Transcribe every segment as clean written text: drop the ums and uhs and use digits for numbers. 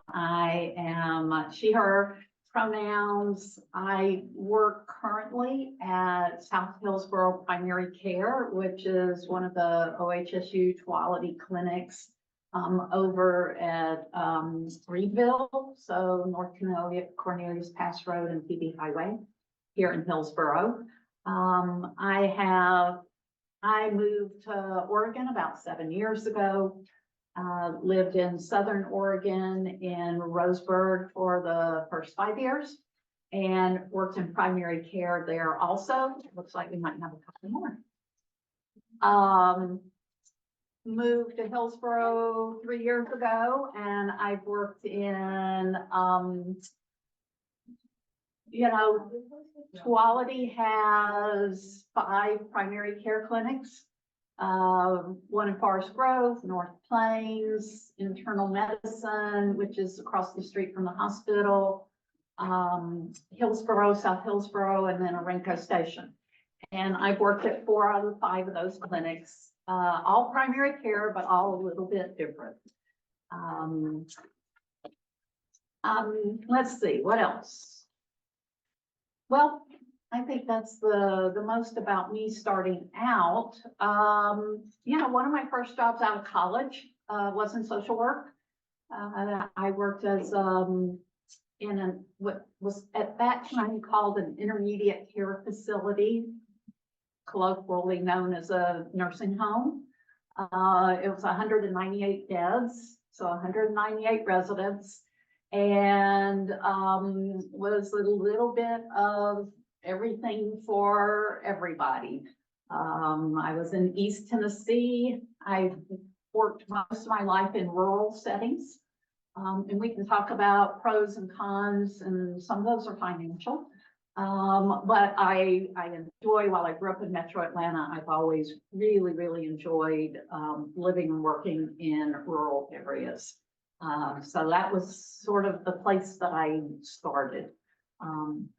I am she, her pronouns. I work currently at South Hillsborough Primary Care, which is one of the OHSU quality clinics over at Reedville, so North Cornelius Pass Road and PB Highway here in Hillsborough. I moved to Oregon about 7 years ago. Lived in Southern Oregon in Roseburg for the first 5 years and worked in primary care there also. It looks like we might have a couple more. Moved to Hillsborough 3 years ago, and I've worked in, Quality has 5 primary care clinics. One in Forest Grove, North Plains, internal medicine, which is across the street from the hospital, Hillsborough, South Hillsborough, and then Orenco Station. And I've worked at 4 out of 5 of those clinics, all primary care, but all a little bit different. Let's see, what else? Well, I think that's the most about me starting out. One of my first jobs out of college was in social work. I worked as in what was at that time called an intermediate care facility, colloquially known as a nursing home. It was 198 beds, so 198 residents, and was a little bit of everything for everybody. I was in East Tennessee. I worked most of my life in rural settings. And we can talk about pros and cons, and some of those are financial. But I enjoy, while I grew up in Metro Atlanta, I've always really, really enjoyed living and working in rural areas. So that was sort of the place that I started.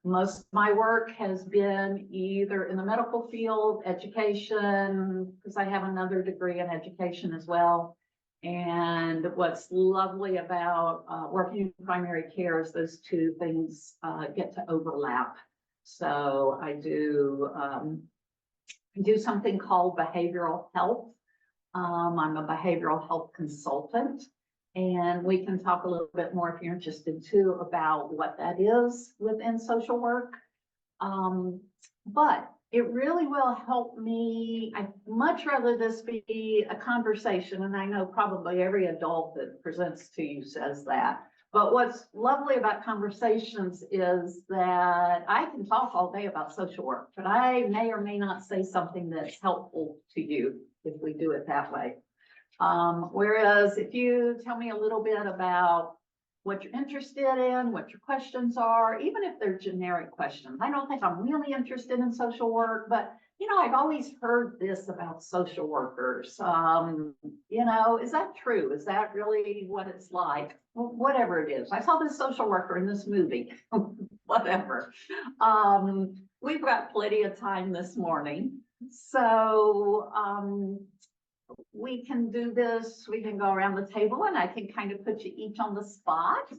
Most of my work has been either in the medical field, education, because I have another degree in education as well. And what's lovely about working in primary care is those two things get to overlap. So I do something called behavioral health. I'm a behavioral health consultant. And we can talk a little bit more if you're interested too about what that is within social work. But it really will help me. I'd much rather this be a conversation, and I know probably every adult that presents to you says that. But what's lovely about conversations is that I can talk all day about social work, but I may or may not say something that's helpful to you if we do it that way. Whereas if you tell me a little bit about what you're interested in, what your questions are, even if they're generic questions. I don't think I'm really interested in social work, but I've always heard this about social workers. Is that true? Is that really what it's like? Well, whatever it is. I saw this social worker in this movie, whatever. We've got plenty of time this morning. So, we can do this, we can go around the table and I can kind of put you each on the spot,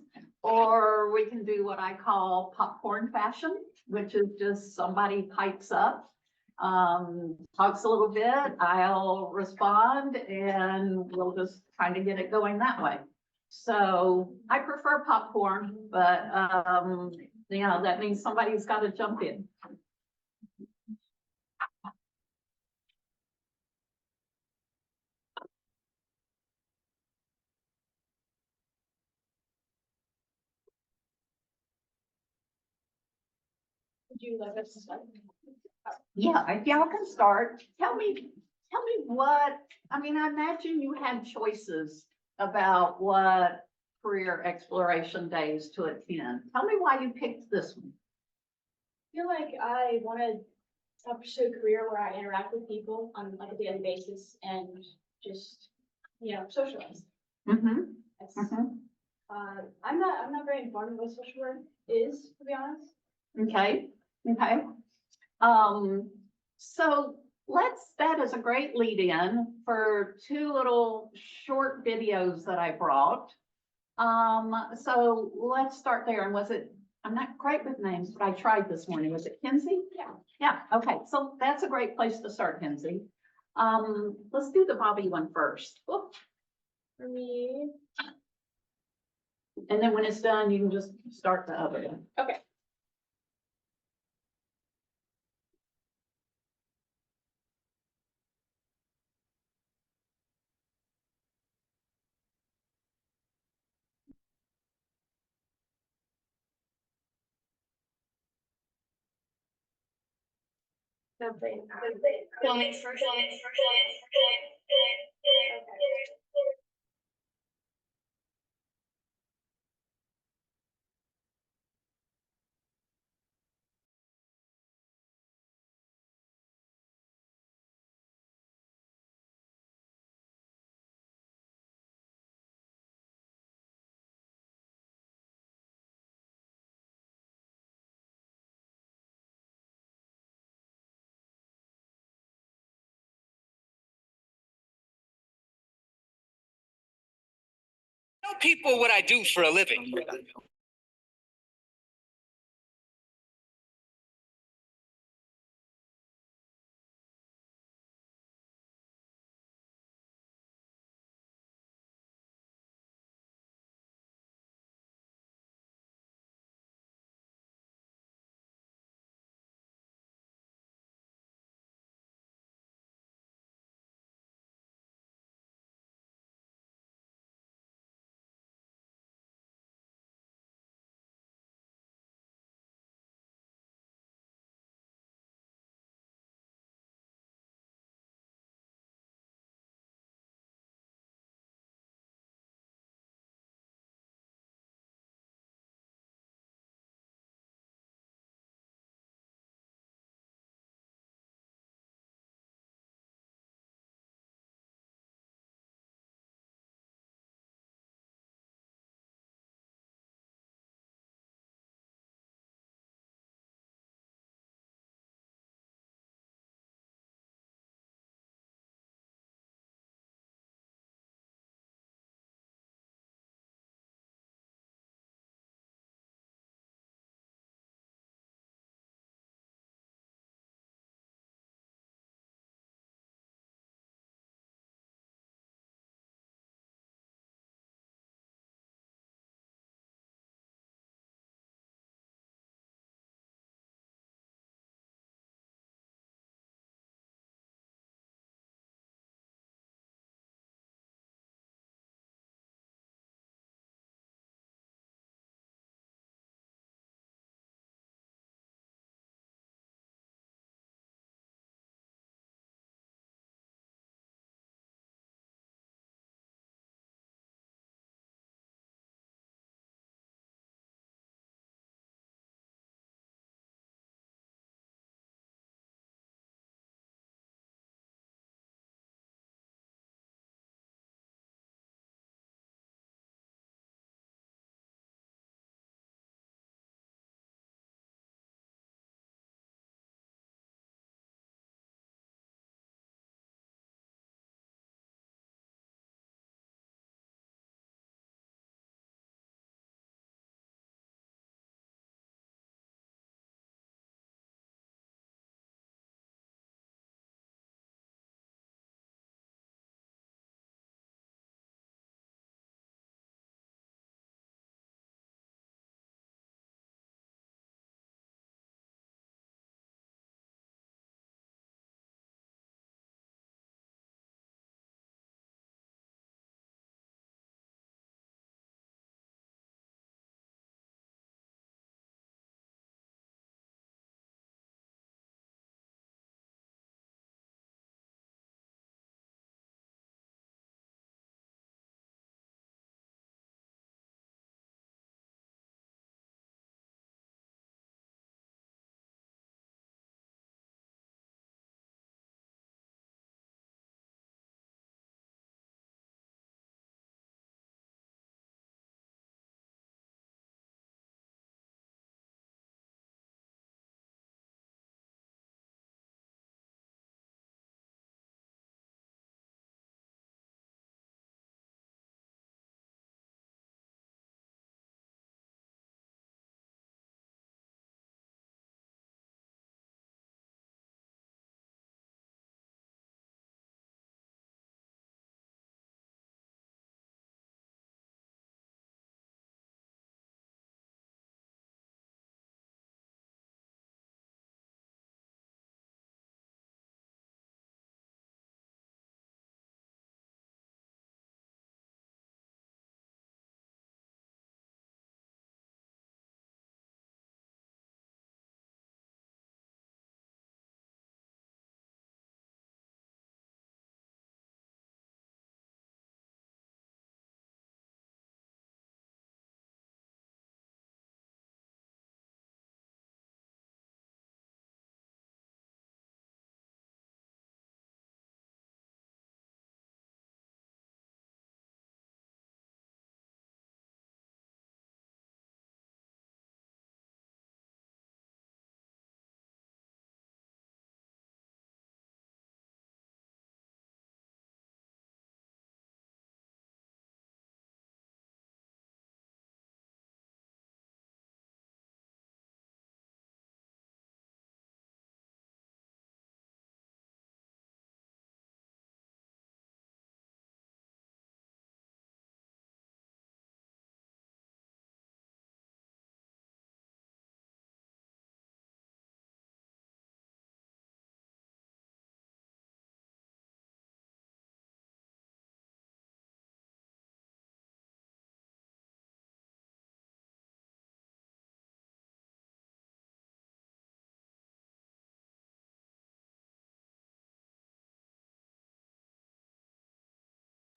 or we can do what I call popcorn fashion, which is just somebody pipes up, talks a little bit, I'll respond, and we'll just kind of get it going that way. So I prefer popcorn, but that means somebody's got to jump in. Would you like us to start? Yeah, if y'all can start. Tell me what, I imagine you had choices about what career exploration days to attend. Tell me why you picked this one. I feel like I want to pursue a career where I interact with people on like a daily basis and just, socialize. I'm not very informed on what social work is, to be honest. Okay. So that is a great lead in for 2 little short videos that I brought. So let's start there. And was it, I'm not great with names, but I tried this morning. Was it Kinsey? Yeah. Yeah, okay. So that's a great place to start, Kinsey. Let's do the Bobby one first. Cool. For me, And then when it's done, you can just start the other one. okay. Something. Tell people what I do for a living.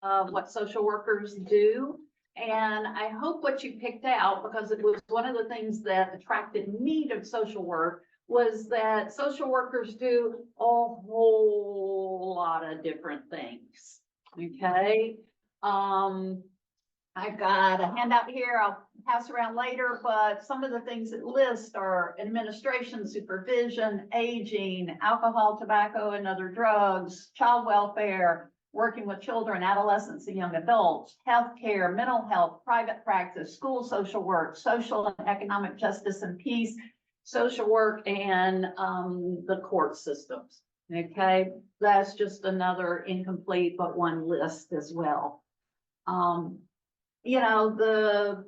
of what social workers do. And I hope what you picked out, because it was one of the things that attracted me to social work, was that social workers do a whole lot of different things. Okay? I've got a handout here I'll pass around later, but some of the things it lists are administration, supervision, aging, alcohol, tobacco, and other drugs, child welfare, working with children, adolescents, and young adults, healthcare, mental health, private practice, school social work, social and economic justice and peace, social work, and the court systems. Okay, that's just another incomplete but one list as well. You know,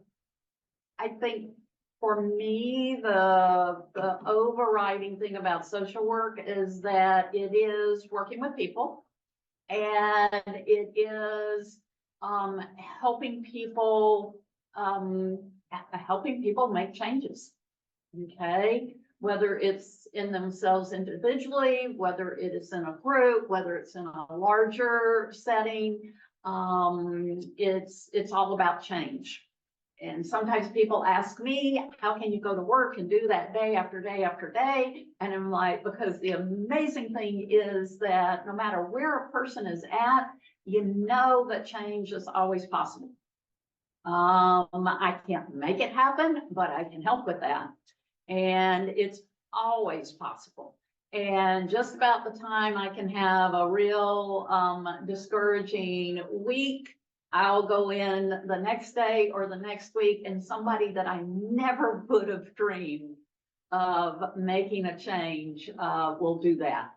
I think for me, the overriding thing about social work is that it is working with people, and it is helping people make changes. Okay, whether it's in themselves individually, whether it is in a group, whether it's in a larger setting, it's all about change. And sometimes people ask me, how can you go to work and do that day after day after day? And I'm like, because the amazing thing is that no matter where a person is at, you know that change is always possible. I can't make it happen, but I can help with that. And it's always possible. And just about the time I can have a real discouraging week, I'll go in the next day or the next week, and somebody that I never would have dreamed of making a change will do that.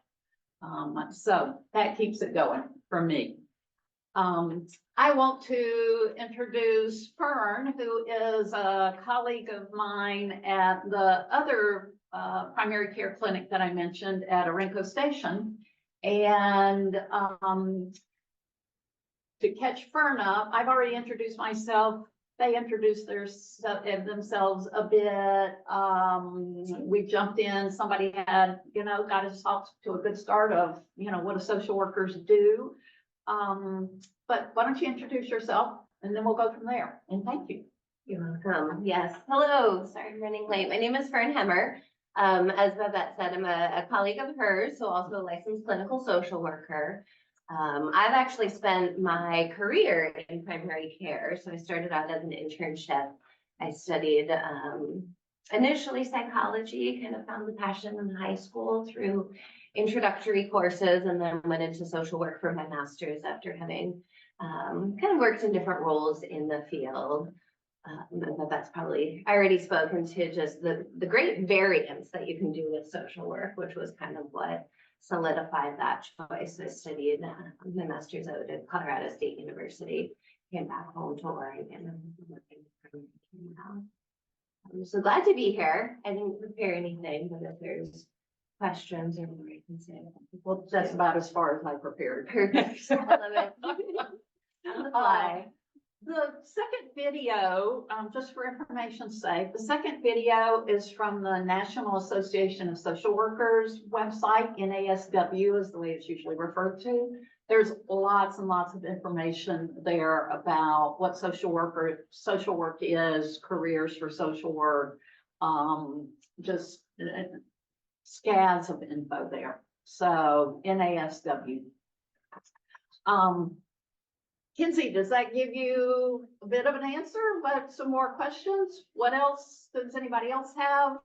So that keeps it going for me. I want to introduce Fern, who is a colleague of mine at the other primary care clinic that I mentioned at Orenco Station. And to catch Fern up, I've already introduced myself. They introduced themselves a bit. We jumped in, somebody had, got us off to a good start of, what do social workers do. But why don't you introduce yourself and then we'll go from there. And thank you. You're welcome. Yes. Hello. Sorry, I'm running late. My name is Fern Hemmer. As Babette said, I'm a colleague of hers, so also a licensed clinical social worker. I've actually spent my career in primary care. So I started out as an internship. I studied initially psychology, kind of found the passion in high school through introductory courses, and then went into social work for my master's after having kind of worked in different roles in the field. But that's probably, I already spoken to just the great variance that you can do with social work, which was kind of what solidified that choice. I studied my master's out at Colorado State University, came back home to Oregon and working now. I'm so glad to be here. I didn't prepare anything, but if there's questions or more I can say. Well, that's about as far as I prepared. Perfect. I love it. On the fly. The second video, just for information's sake, the second video is from the National Association of Social Workers website. NASW is the way it's usually referred to. There's lots and lots of information there about what social work is, careers for social work, just scads of info there. So NASW. Kinsey, does that give you a bit of an answer? But some more questions? What else does anybody else have?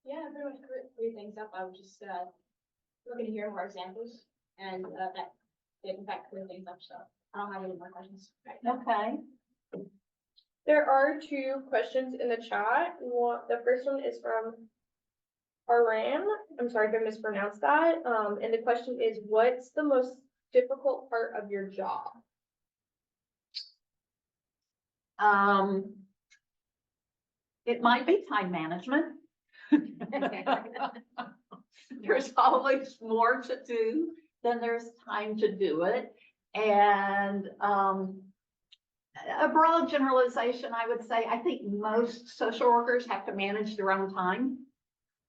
Yeah, pretty much clear things up. I was just looking to hear more examples, and that did in fact clear things up. So I don't have any more questions right now. Okay. There are two questions in the chat. The first one is from Aram. I'm sorry if I mispronounced that. And the question is, what's the most difficult part of your job? It might be time management. There's always more to do than there's time to do it. And a broad generalization, I would say, I think most social workers have to manage their own time.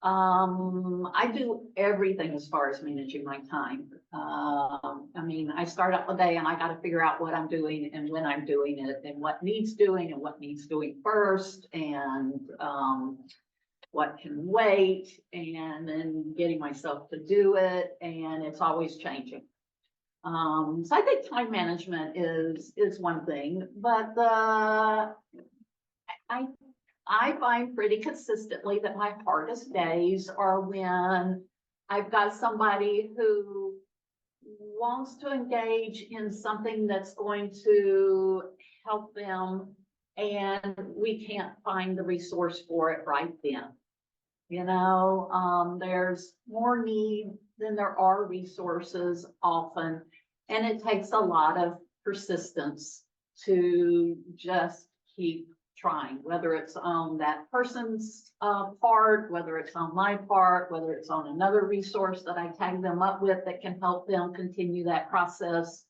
I do everything as far as managing my time. I mean, I start up the day and I gotta figure out what I'm doing and when I'm doing it and what needs doing and what needs doing first and, what can wait and then getting myself to do it. And it's always changing. So I think time management is one thing, but I find pretty consistently that my hardest days are when I've got somebody who wants to engage in something that's going to help them and we can't find the resource for it right then. You know, there's more need than there are resources often, and it takes a lot of persistence to just keep trying, whether it's on that person's part, whether it's on my part, whether it's on another resource that I tag them up with that can help them continue that process.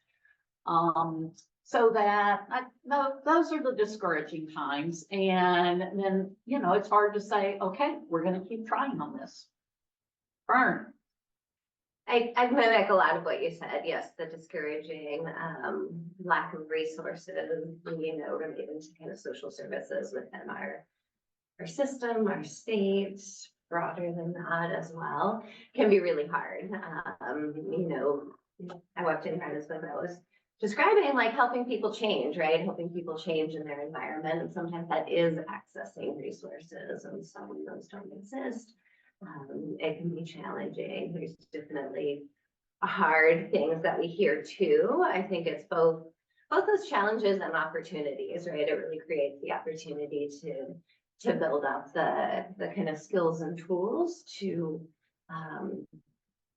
So that those are the discouraging times. And then, you know, it's hard to say, okay, we're going to keep trying on this. Fern. I mimic a lot of what you said. Yes, the discouraging, lack of resources, you know, related to kind of social services within our system, our state, broader than that as well, can be really hard. You know, I walked in front of what I was describing, like helping people change, right? Helping people change in their environment. And sometimes that is accessing resources, and some of those don't exist. It can be challenging. There's definitely hard things that we hear too. I think it's both those challenges and opportunities, right? It really creates the opportunity to build up the kind of skills and tools to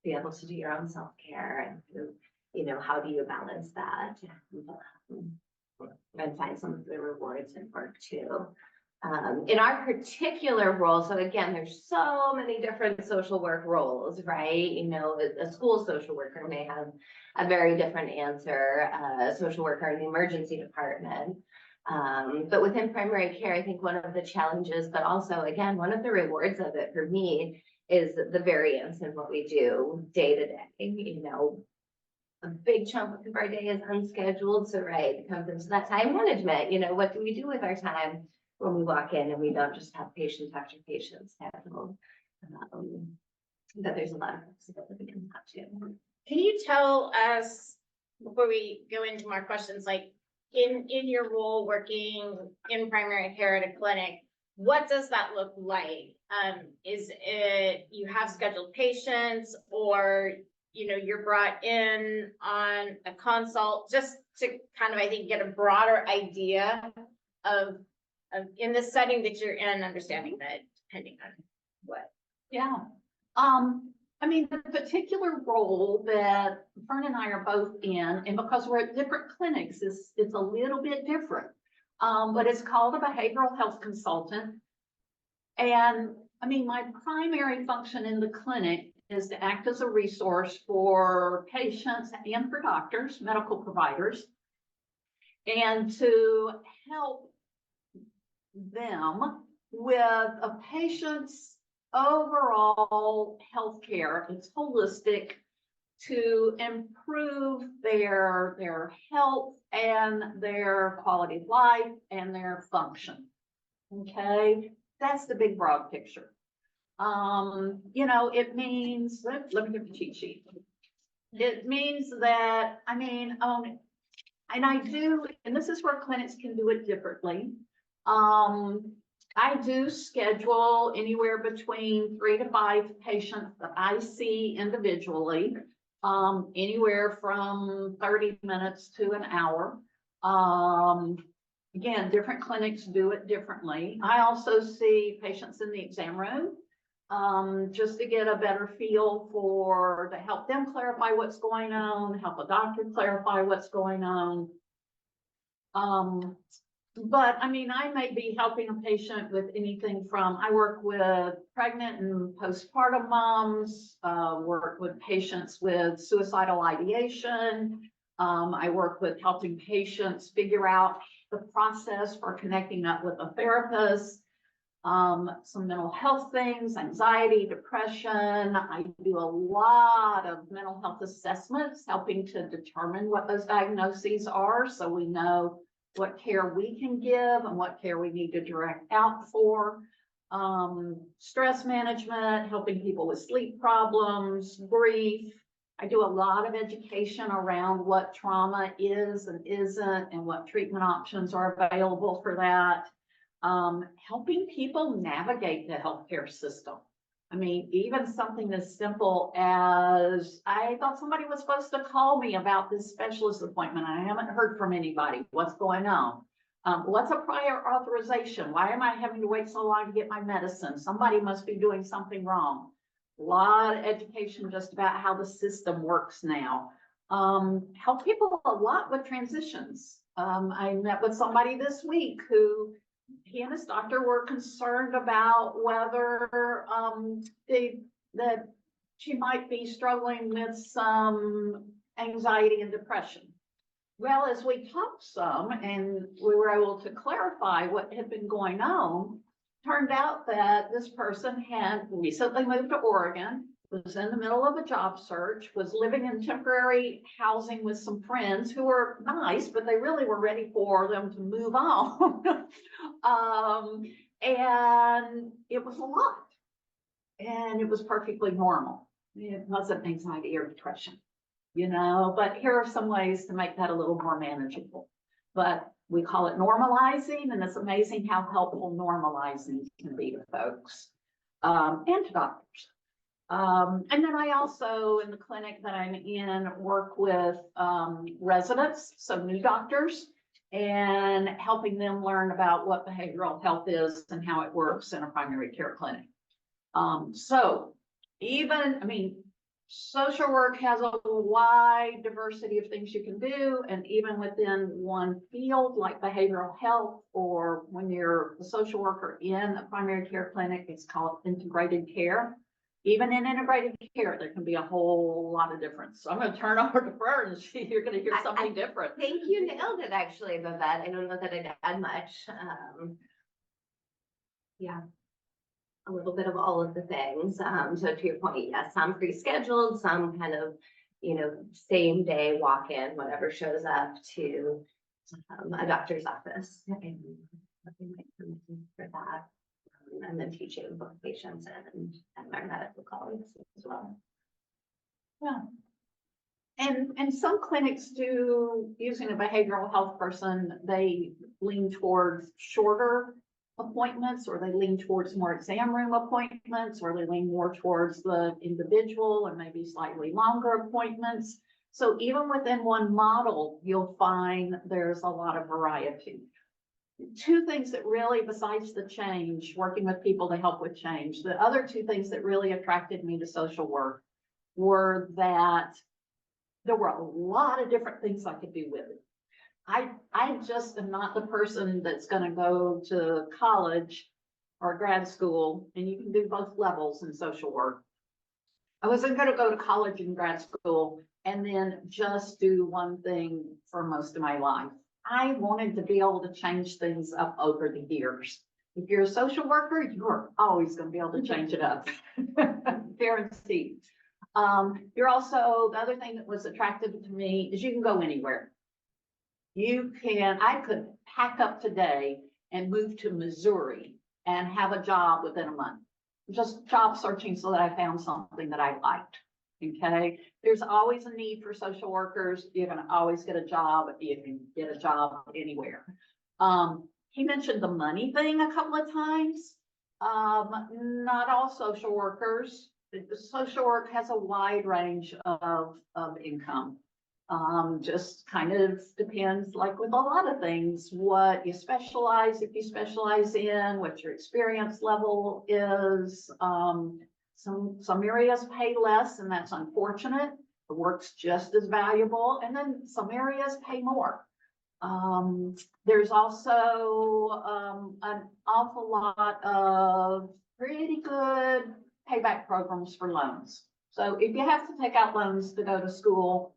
be able to do your own self-care and, you know, how do you balance that and find some of the rewards in work too. In our particular role, so again, there's so many different social work roles, right? You know, a school social worker may have a very different answer, a social worker in the emergency department. But within primary care, I think one of the challenges, but also again, one of the rewards of it for me is the variance in what we do day to day. You know, a big chunk of our day is unscheduled. So right, it comes into that time management. You know, what do we do with our time when we walk in and we don't just have patients after patients scheduled? But there's a lot of flexibility in that too. Can you tell us, before we go into more questions, like in your role working in primary care at a clinic, what does that look like? Is it you have scheduled patients, or you know, you're brought in on a consult, just to kind of, I think, get a broader idea of in the setting that you're in, understanding that depending on what. Yeah. I mean, the particular role that Fern and I are both in, and because we're at different clinics, it's a little bit different. But it's called a behavioral health consultant. And I mean, my primary function in the clinic is to act as a resource for patients and for doctors, medical providers, and to help them with a patient's overall healthcare. It's holistic, to improve their health and their quality of life and their function. Okay, that's the big broad picture. You know, it means, let me get the cheat sheet. It means that, I mean, and I do, and this is where clinics can do it differently. I do schedule anywhere between 3 to 5 patients that I see individually, anywhere from 30 minutes to an hour. Again, different clinics do it differently. I also see patients in the exam room, just to get a better feel to help them clarify what's going on, help a doctor clarify what's going on. But I mean, I may be helping a patient with anything from, I work with pregnant and postpartum moms, work with patients with suicidal ideation. I work with helping patients figure out the process for connecting up with a therapist. some mental health things, anxiety, depression. I do a lot of mental health assessments, helping to determine what those diagnoses are, so we know what care we can give and what care we need to direct out for. Stress management, helping people with sleep problems, grief. I do a lot of education around what trauma is and isn't, and what treatment options are available for that. Helping people navigate the healthcare system. I mean, even something as simple as, I thought somebody was supposed to call me about this specialist appointment. I haven't heard from anybody. What's going on? What's a prior authorization? Why am I having to wait so long to get my medicine? Somebody must be doing something wrong. A lot of education just about how the system works now. Help people a lot with transitions. I met with somebody this week who, he and his doctor were concerned about whether that she might be struggling with some anxiety and depression. Well, as we talked some and we were able to clarify what had been going on, turned out that this person had recently moved to Oregon, was in the middle of a job search, was living in temporary housing with some friends who were nice, but they really were ready for them to move on. And it was a lot. And it was perfectly normal. It wasn't anxiety or depression, you know, but here are some ways to make that a little more manageable. But we call it normalizing, and it's amazing how helpful normalizing can be to folks, and to doctors. And then I also, in the clinic that I'm in, work with residents, so new doctors, and helping them learn about what behavioral health is and how it works in a primary care clinic. So even, I mean, social work has a wide diversity of things you can do, and even within one field like behavioral health, or when you're a social worker in a primary care clinic, it's called integrated care. Even in integrated care, there can be a whole lot of difference. So I'm going to turn over to Fern, and you're going to hear something different. I think you nailed it, actually, Babette. I don't know that I'd add much. Yeah, a little bit of all of the things. So to your point, yes, some pre-scheduled, some kind of, you know, same day walk-in, whatever shows up to a doctor's office. And nothing might come in for that. And then teaching both patients and our medical colleagues as well. Yeah. And some clinics do, using a behavioral health person, they lean towards shorter appointments, or they lean towards more exam room appointments, or they lean more towards the individual and maybe slightly longer appointments. So even within one model, you'll find there's a lot of variety. Two things that really, besides the change, working with people to help with change, the other two things that really attracted me to social work were that there were a lot of different things I could do with it. I just am not the person that's going to go to college or grad school, and you can do both levels in social work. I wasn't going to go to college and grad school and then just do one thing for most of my life. I wanted to be able to change things up over the years. If you're a social worker, you're always going to be able to change it up. Guaranteed. You're also, the other thing that was attractive to me is you can go anywhere. I could pack up today and move to Missouri and have a job within a month. Just job searching so that I found something that I liked. Okay, there's always a need for social workers. You're going to always get a job. You can get a job anywhere. He mentioned the money thing a couple of times. Not all social workers. The social work has a wide range of income. Just kind of depends, like with a lot of things, what you specialize, if you specialize in, what your experience level is. Some areas pay less, and that's unfortunate. The work's just as valuable, and then some areas pay more. There's also an awful lot of pretty good payback programs for loans. So if you have to take out loans to go to school,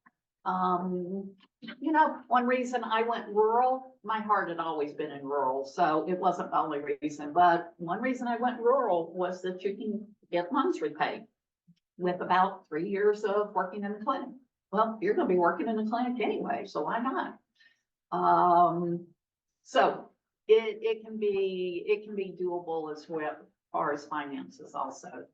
You know, one reason I went rural, my heart had always been in rural, so it wasn't the only reason, but one reason I went rural was that you can get loans repaid with about 3 years of working in the clinic. Well, you're gonna be working in the clinic anyway, so why not? So it can be doable as well, as far as finances also.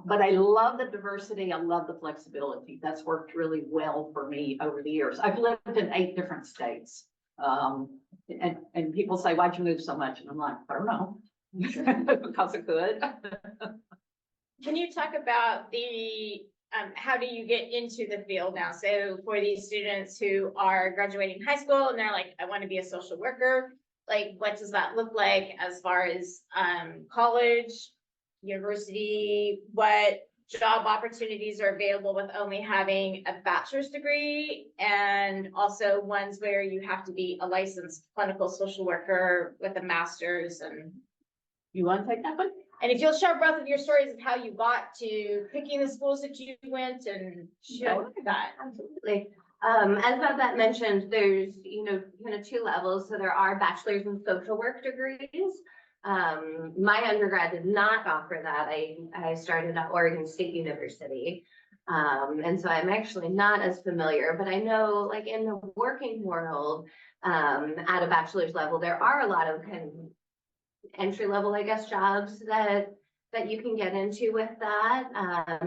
But I love the diversity. I love the flexibility. That's worked really well for me over the years. I've lived in 8 different states. And people say, why'd you move so much? And I'm like, I don't know. Because I could. Can you talk about how do you get into the field now? So for these students who are graduating high school and they're like, I want to be a social worker, like, what does that look like as far as, college, university, what job opportunities are available with only having a bachelor's degree, and also ones where you have to be a licensed clinical social worker with a master's? And You want to take that one? if you'll share both of your stories of how you got to picking the schools that you went and share that. Absolutely. As Babette mentioned, there's, kind of 2 levels. So there are bachelor's in social work degrees. My undergrad did not offer that. I started at Oregon State University. And so I'm actually not as familiar, but I know like in the working world, at a bachelor's level, there are a lot of kind of entry level, I guess, jobs that you can get into with that.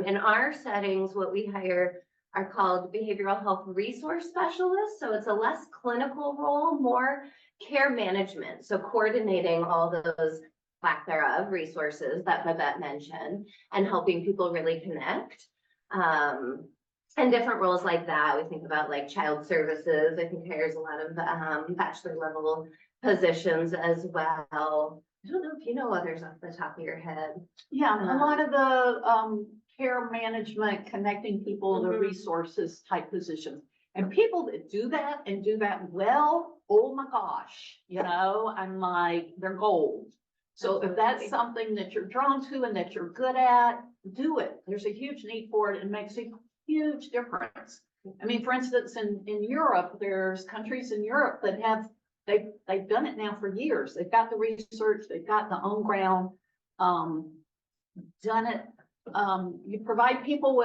In our settings, what we hire are called behavioral health resource specialists. So it's a less clinical role, more care management. So coordinating all those lack thereof resources that Babette mentioned and helping people really connect. And different roles like that. We think about like child services. I think there's a lot of bachelor level positions as well. I don't know if you know others off the top of your head. Yeah, a lot of the care management, connecting people to Mhm. resources type positions. And people that do that and do that well, oh my gosh, I'm like, they're gold. So if that's Absolutely. something that you're drawn to and that you're good at, do it. There's a huge need for it and makes a huge difference. I mean, for instance, in Europe, there's countries in Europe that have, they've done it now for years. They've got the research, they've got the on ground, done it. You provide people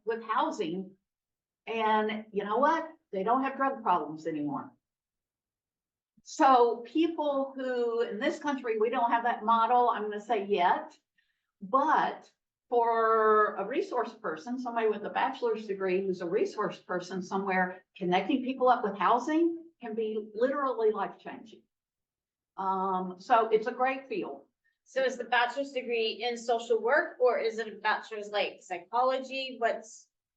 with housing, and you know what? They don't have drug problems anymore. So people who, in this country, we don't have that model, I'm gonna say yet, but for a resource person, somebody with a bachelor's degree who's a resource person somewhere, connecting people up with housing can be literally life-changing. So it's a great field. So is the bachelor's degree in social work, or is it a bachelor's like psychology?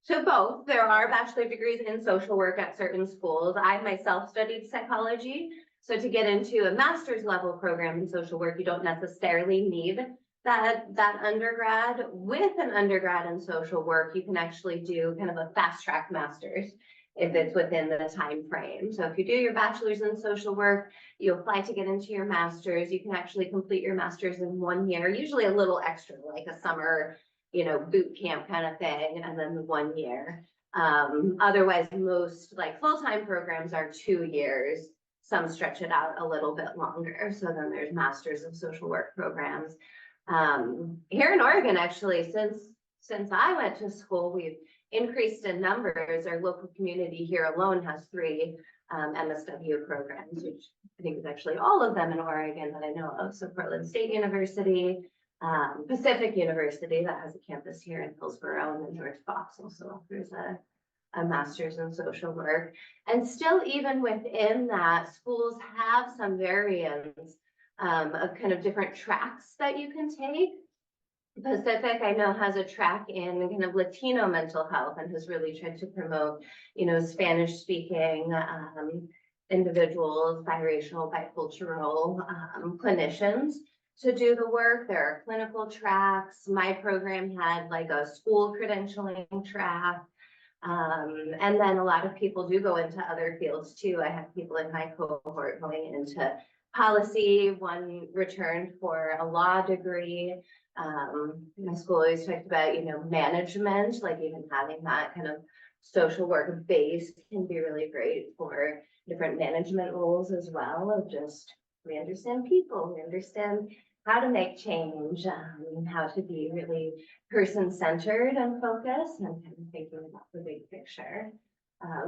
So both, there are bachelor degrees in social work at certain schools. I myself studied psychology. So to get into a master's level program in social work, you don't necessarily need that undergrad. With an undergrad in social work, you can actually do kind of a fast track master's if it's within the time frame. So if you do your bachelor's in social work, you apply to get into your master's, you can actually complete your master's in 1 year, usually a little extra, like a summer, boot camp kind of thing, and then 1 year. Otherwise, most like full-time programs are 2 years. Some stretch it out a little bit longer. So then there's masters of social work programs. Here in Oregon, actually, since I went to school, we've increased in numbers. Our local community here alone has 3 MSW programs, which I think is actually all of them in Oregon that I know of. So Portland State University, Pacific University that has a campus here in Hillsborough, and then George Fox also offers a master's in social work. And still, even within that, schools have some variants of kind of different tracks that you can take. Pacific, I know, has a track in kind of Latino mental health and has really tried to promote, Spanish speaking individuals, biracial, bicultural clinicians to do the work. There are clinical tracks. My program had like a school credentialing track. And then a lot of people do go into other fields too. I have people in my cohort going into policy. One returned for a law degree. My school always talked about, management, like even having that kind of social work based can be really great for different management roles as well, of just, we understand people, we understand how to make change, how to be really person-centered and focused, and kind of thinking about the big picture.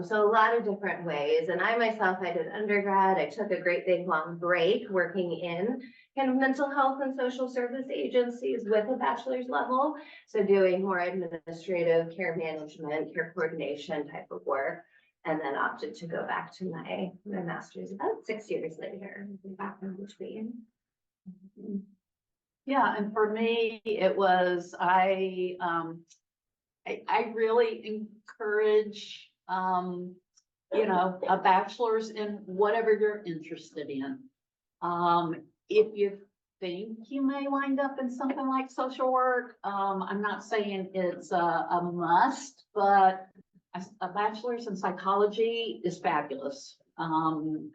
So a lot of different ways. And I myself, I did undergrad. I took a great big long break working in kind of mental health and social service agencies with a bachelor's level. So doing more administrative care management, care coordination type of work. And then opted to go back to my master's about 6 years later, back in between. Yeah, and for me, it was, I really encourage, a bachelor's in whatever you're interested in. If you think you may wind up in something like social work, I'm not saying it's a must, but a bachelor's in psychology is fabulous.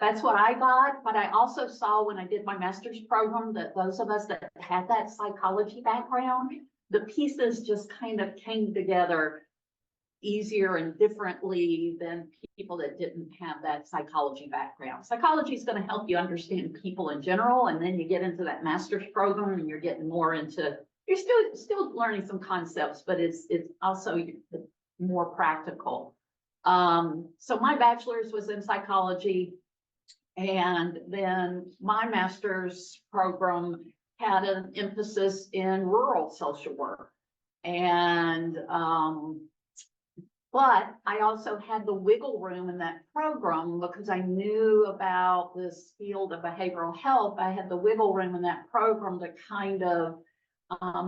That's what I got, but I also saw when I did my master's program that those of us that had that psychology background, the pieces just kind of came together easier and differently than people that didn't have that psychology background. Psychology is going to help you understand people in general, and then you get into that master's program and you're getting more into, you're still learning some concepts, but it's also more practical. So my bachelor's was in psychology, and then my master's program had an emphasis in rural social work. And, but I also had the wiggle room in that program because I knew about this field of behavioral health. I had the wiggle room in that program to kind of,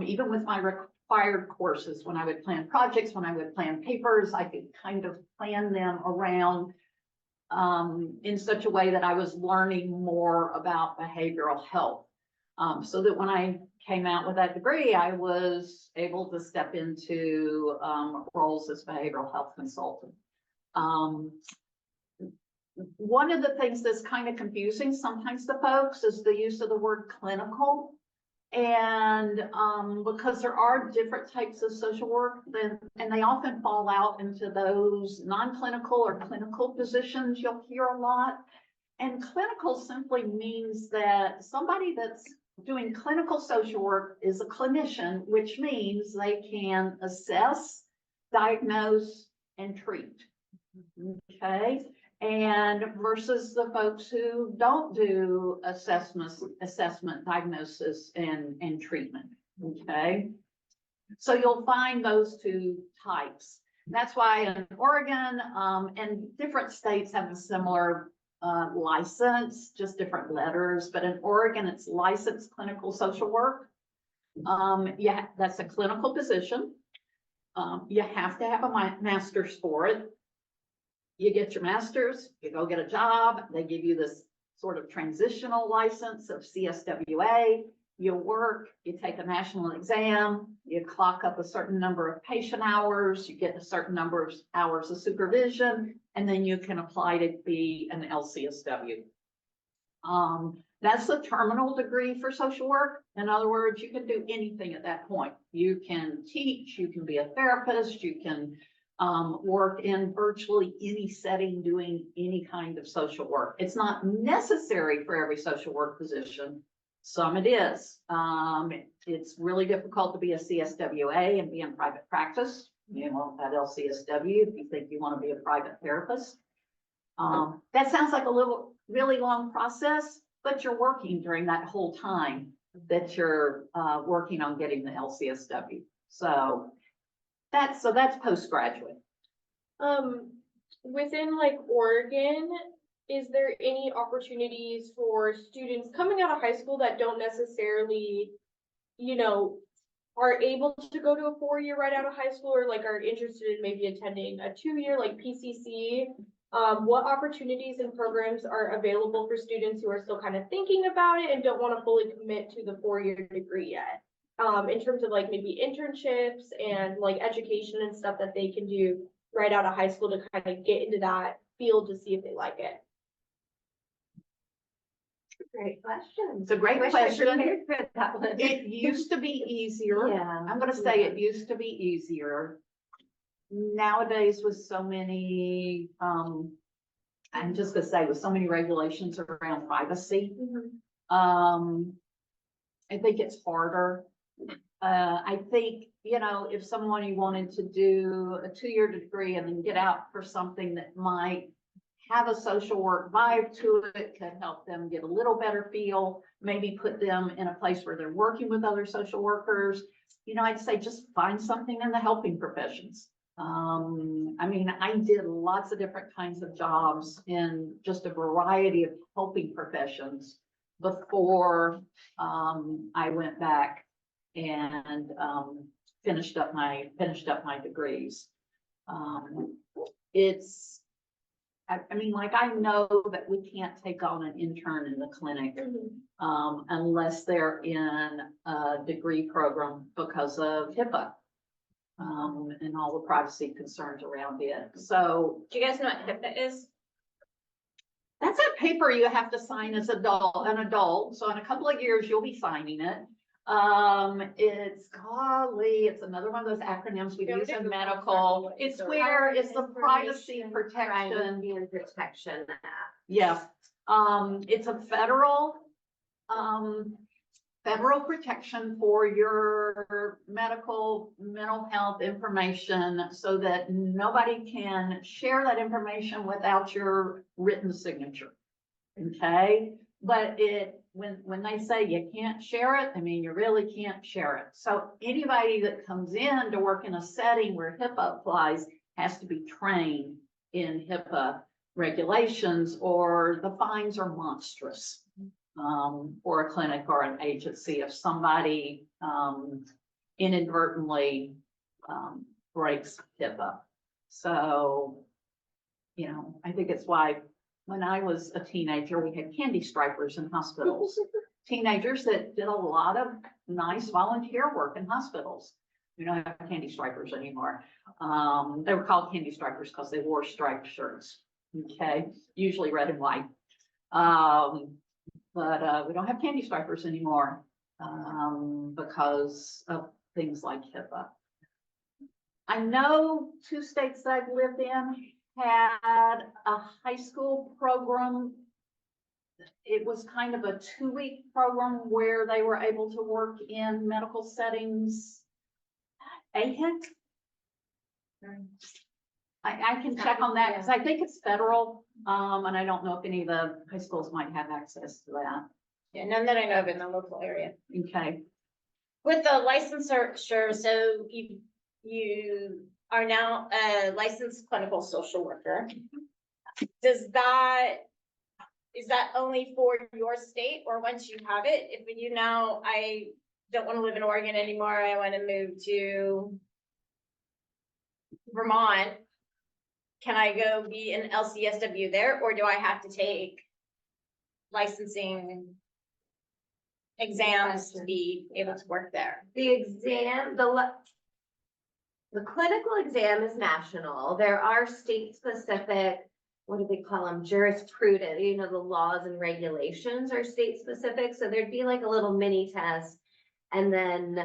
even with my required courses, when I would plan projects, when I would plan papers, I could kind of plan them around in such a way that I was learning more about behavioral health. So that when I came out with that degree, I was able to step into roles as behavioral health consultant. One of the things that's kind of confusing sometimes to folks is the use of the word clinical. And because there are different types of social work, and they often fall out into those non-clinical or clinical positions you'll hear a lot. And clinical simply means that somebody that's doing clinical social work is a clinician, which means they can assess, diagnose, and treat. Okay. And versus the folks who don't do assessment, diagnosis, and treatment. Okay. So you'll find those two types. That's why in Oregon, and different states have a similar license, just different letters, but in Oregon, it's licensed clinical social work. Yeah, that's a clinical position. You have to have a master's for it. You get your master's, you go get a job, they give you this sort of transitional license of CSWA. You work, you take a national exam, you clock up a certain number of patient hours, you get a certain number of hours of supervision, and then you can apply to be an LCSW. That's the terminal degree for social work. In other words, you can do anything at that point. You can teach, you can be a therapist, you can work in virtually any setting doing any kind of social work. It's not necessary for every social work position. Some it is. It's really difficult to be a CSWA and be in private practice. You want that LCSW if you think you want to be a private therapist. That sounds like a really long process, but you're working during that whole time that you're working on getting the LCSW. So that's postgraduate. Within like Oregon, is there any opportunities for students coming out of high school that don't necessarily, are able to go to a 4-year right out of high school, or like are interested in maybe attending a 2-year like PCC? What opportunities and programs are available for students who are still kind of thinking about it and don't want to fully commit to the 4-year degree yet? In terms of like maybe internships and like education and stuff that they can do right out of high school to kind of get into that field to see if they like it. Great question. It's a great Wish I question. prepared for that one. It used to be easier. Yeah. I'm going to say it used to be easier. nowadays with so many, I'm just gonna say with so many regulations around privacy, I think it's harder. I think, you know, if someone wanted to do a 2-year degree and then get out for something that might have a social work vibe to it, could help them get a little better feel, maybe put them in a place where they're working with other social workers. You know, I'd say just find something in the helping professions. I mean, I did lots of different kinds of jobs in just a variety of helping professions before I went back and finished up my degrees. It's, I mean, like, I know that we can't take on an intern in the clinic unless they're in a degree program because of HIPAA and all the privacy concerns around it. So Do you guys know what HIPAA is? that's a paper you have to sign as an adult. So in a couple of years, you'll be signing it. It's another one of those acronyms we Yeah, we use did in Google medical. that. It's where it's the privacy protection. Privacy and Protection Act. Yeah, it's a federal protection for your mental health information so that nobody can share that information without your written signature. Okay, but when they say you can't share it, I mean, you really can't share it. So anybody that comes in to work in a setting where HIPAA applies has to be trained in HIPAA regulations, or the fines are monstrous for a clinic or an agency if somebody inadvertently breaks HIPAA. So, you know, I think it's why when I was a teenager, we had candy stripers in hospitals. Teenagers that did a lot of nice volunteer work in hospitals. We don't have candy stripers anymore. They were called candy stripers because they wore striped shirts. Okay, usually red and white. But we don't have candy stripers anymore because of things like HIPAA. I know 2 states that I've lived in had a high school program. It was kind of a 2-week program where they were able to work in medical settings. AHIC? I can check on that because I think it's federal, and I don't know if any of the high schools might have access to that. Yeah, none that I know of in the local area. Okay. With the licensure, so you are now a licensed clinical social worker. Is that only for your state, or once you have it, if you now, I don't want to live in Oregon anymore, I want to move to Vermont, can I go be an LCSW there, or do I have to take licensing exams to be able to work there? The exam, the clinical exam is national. There are state specific, what do they call them? Jurisprudence, you know, the laws and regulations are state specific. So there'd be like a little mini test. And then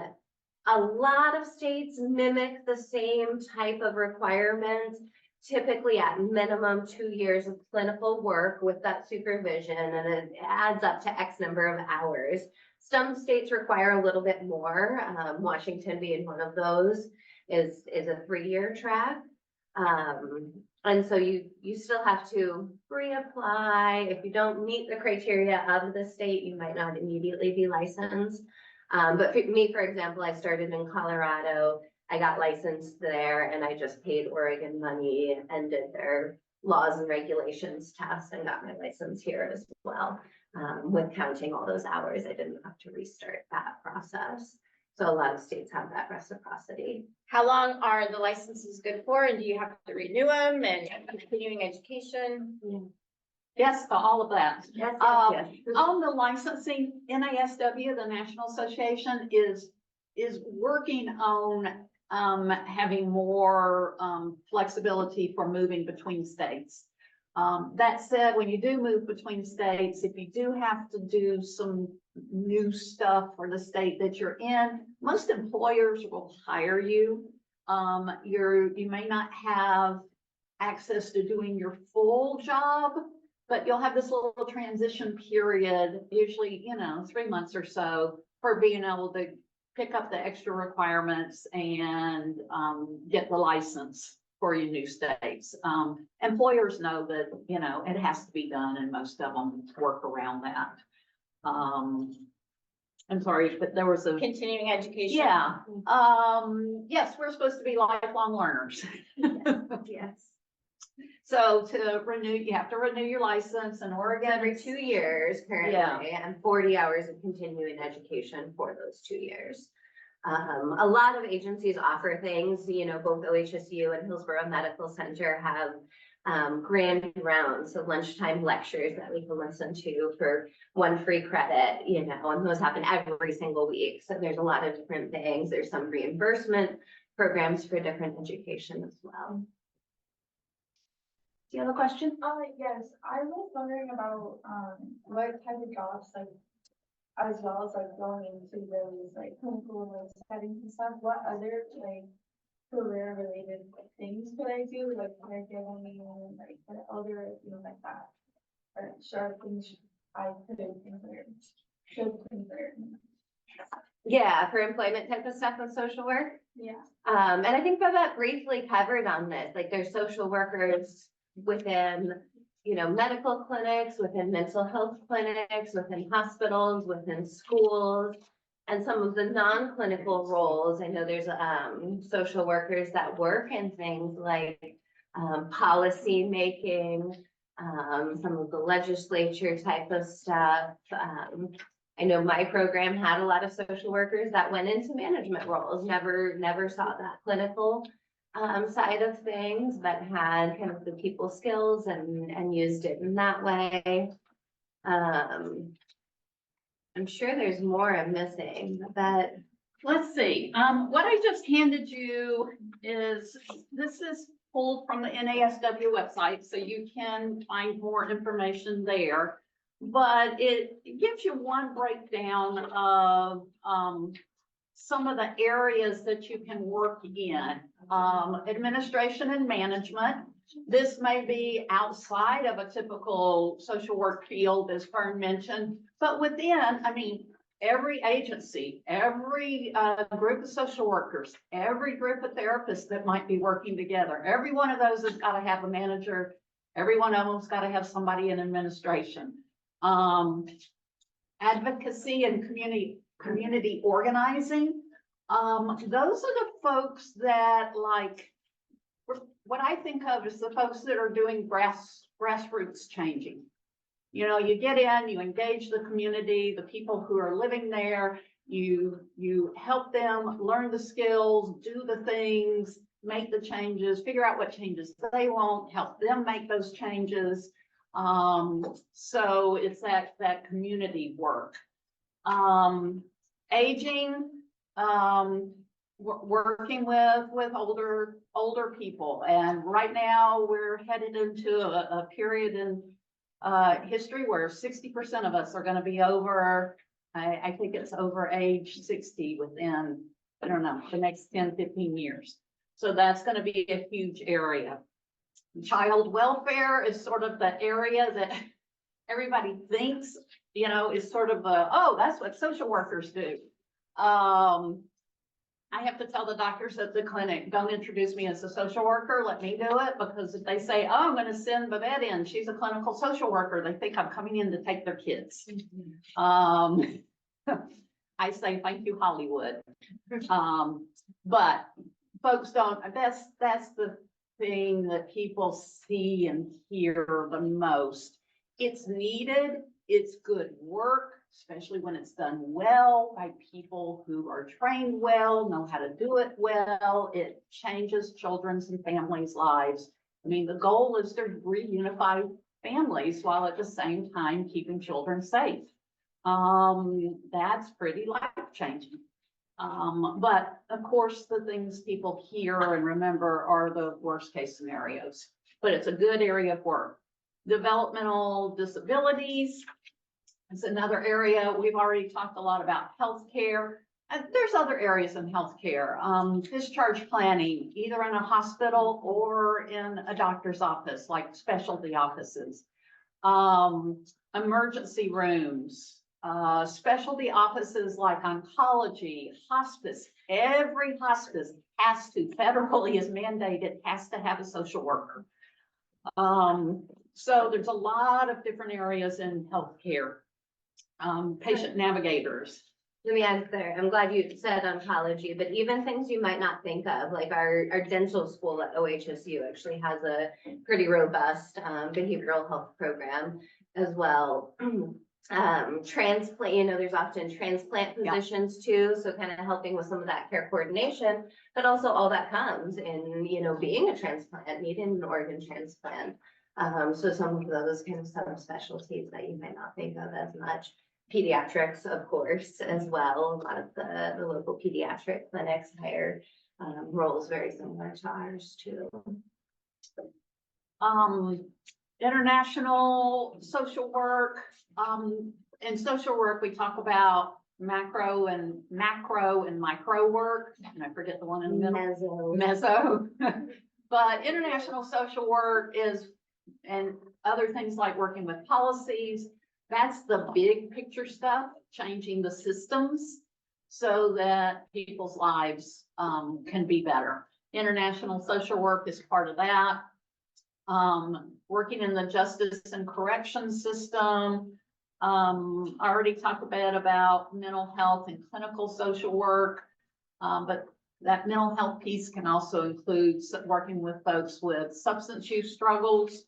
a lot of states mimic the same type of requirements, typically at minimum 2 years of clinical work with that supervision, and it adds up to X number of hours. Some states require a little bit more, Washington being one of those, is a 3-year track. And so you still have to reapply. If you don't meet the criteria of the state, you might not immediately be licensed. But for me, for example, I started in Colorado, I got licensed there, and I just paid Oregon money and did their laws and regulations test and got my license here as well. With counting all those hours, I didn't have to restart that process. So a lot of states have that reciprocity. How long are the licenses good for, and do you have to renew them and continuing education? Yes, to all of that. Yes, yes. On the licensing, NASW, the National Association, is working on having more flexibility for moving between states. That said, when you do move between states, if you do have to do some new stuff for the state that you're in, most employers will hire you You may not have access to doing your full job, but you'll have this little transition period, usually, 3 months or so, for being able to pick up the extra requirements and, get the license for your new states. Employers know that, it has to be done, and most of them work around that. I'm sorry, but there was a, Continuing education. yeah, yes, we're supposed to be lifelong learners. Yes. So you have to renew your license in Oregon. Every 2 years currently, and 40 hours of continuing education for those 2 years. A lot of agencies offer things, both OHSU and Hillsborough Medical Center have grand rounds of lunchtime lectures that we can listen to for 1 free credit, and those happen every single week. So there's a lot of different things. There's some reimbursement programs for different education as well. Do you have a question? Yes, I was wondering about, what type of jobs, like, as well as like going into those like clinical like settings and stuff, what other like career related things could I do, like caregiving, like what other things like that? Or sure things I could consider, should consider. Yeah, for employment type of stuff with social work. Yeah. And I think that briefly covered on this, like there's social workers within, medical clinics, within mental health clinics, within hospitals, within schools. And some of the non-clinical roles, I know there's social workers that work in things like policy making, some of the legislature type of stuff. I know my program had a lot of social workers that went into management roles, never saw that clinical side of things, but had kind of the people skills and used it in that way. I'm sure there's more I'm missing, but Let's see, what I just handed you this is pulled from the NASW website, so you can find more information there. But it gives you one breakdown of, some of the areas that you can work in. Administration and management. This may be outside of a typical social work field, as Fern mentioned, but within, every agency, every group of social workers, every group of therapists that might be working together, every one of those has got to have a manager. Every one of them's got to have somebody in administration. Advocacy and community organizing. Those are the folks that what I think of as the folks that are doing grassroots changing. You get in, you engage the community, the people who are living there, you help them learn the skills, do the things, make the changes, figure out what changes they want, help them make those changes. So it's that community work. Aging, working with older people. And right now we're headed into a period in history where 60% of us are going to be over, I think it's over age 60 within, I don't know, the next 10, 15 years. So that's going to be a huge area. Child welfare is sort of the area that everybody thinks, is sort of that's what social workers do. I have to tell the doctors at the clinic, don't introduce me as a social worker, let me do it, because if they say, oh, I'm going to send Babette in, she's a clinical social worker, they think I'm coming in to take their kids. I say, thank you, Hollywood. But folks don't, that's the thing that people see and hear the most. It's needed, it's good work, especially when it's done well by people who are trained well, know how to do it well. It changes children's and families' lives. The goal is to reunify families while at the same time keeping children safe. That's pretty life-changing. But of course, the things people hear and remember are the worst case scenarios, but it's a good area of work. Developmental disabilities. It's another area. We've already talked a lot about healthcare. There's other areas in healthcare, discharge planning, either in a hospital or in a doctor's office, like specialty offices. Emergency rooms, specialty offices like oncology, hospice. Every hospice has to, federally is mandated, has to have a social worker. So there's a lot of different areas in healthcare. Patient navigators. Let me add there, I'm glad you said oncology, but even things you might not think of, like our dental school at OHSU actually has a pretty robust behavioral health program as well. Transplant, you know, there's often transplant Yeah. positions too, so kind of helping with some of that care coordination, but also all that comes in, you know, being a transplant, needing an organ transplant. So some of those kind of subspecialties that you might not think of as much. Pediatrics, of course, as well. A lot of the local pediatric clinics hire roles very similar to ours too. International social work, in social work, we talk about macro and micro work, and I forget the one in the middle. Meso. But international social work is, and other things like working with policies, that's the big picture stuff, changing the systems so that people's lives can be better. International social work is part of that. Working in the justice and corrections system. I already talked a bit about mental health and clinical social work, but that mental health piece can also include working with folks with substance use struggles.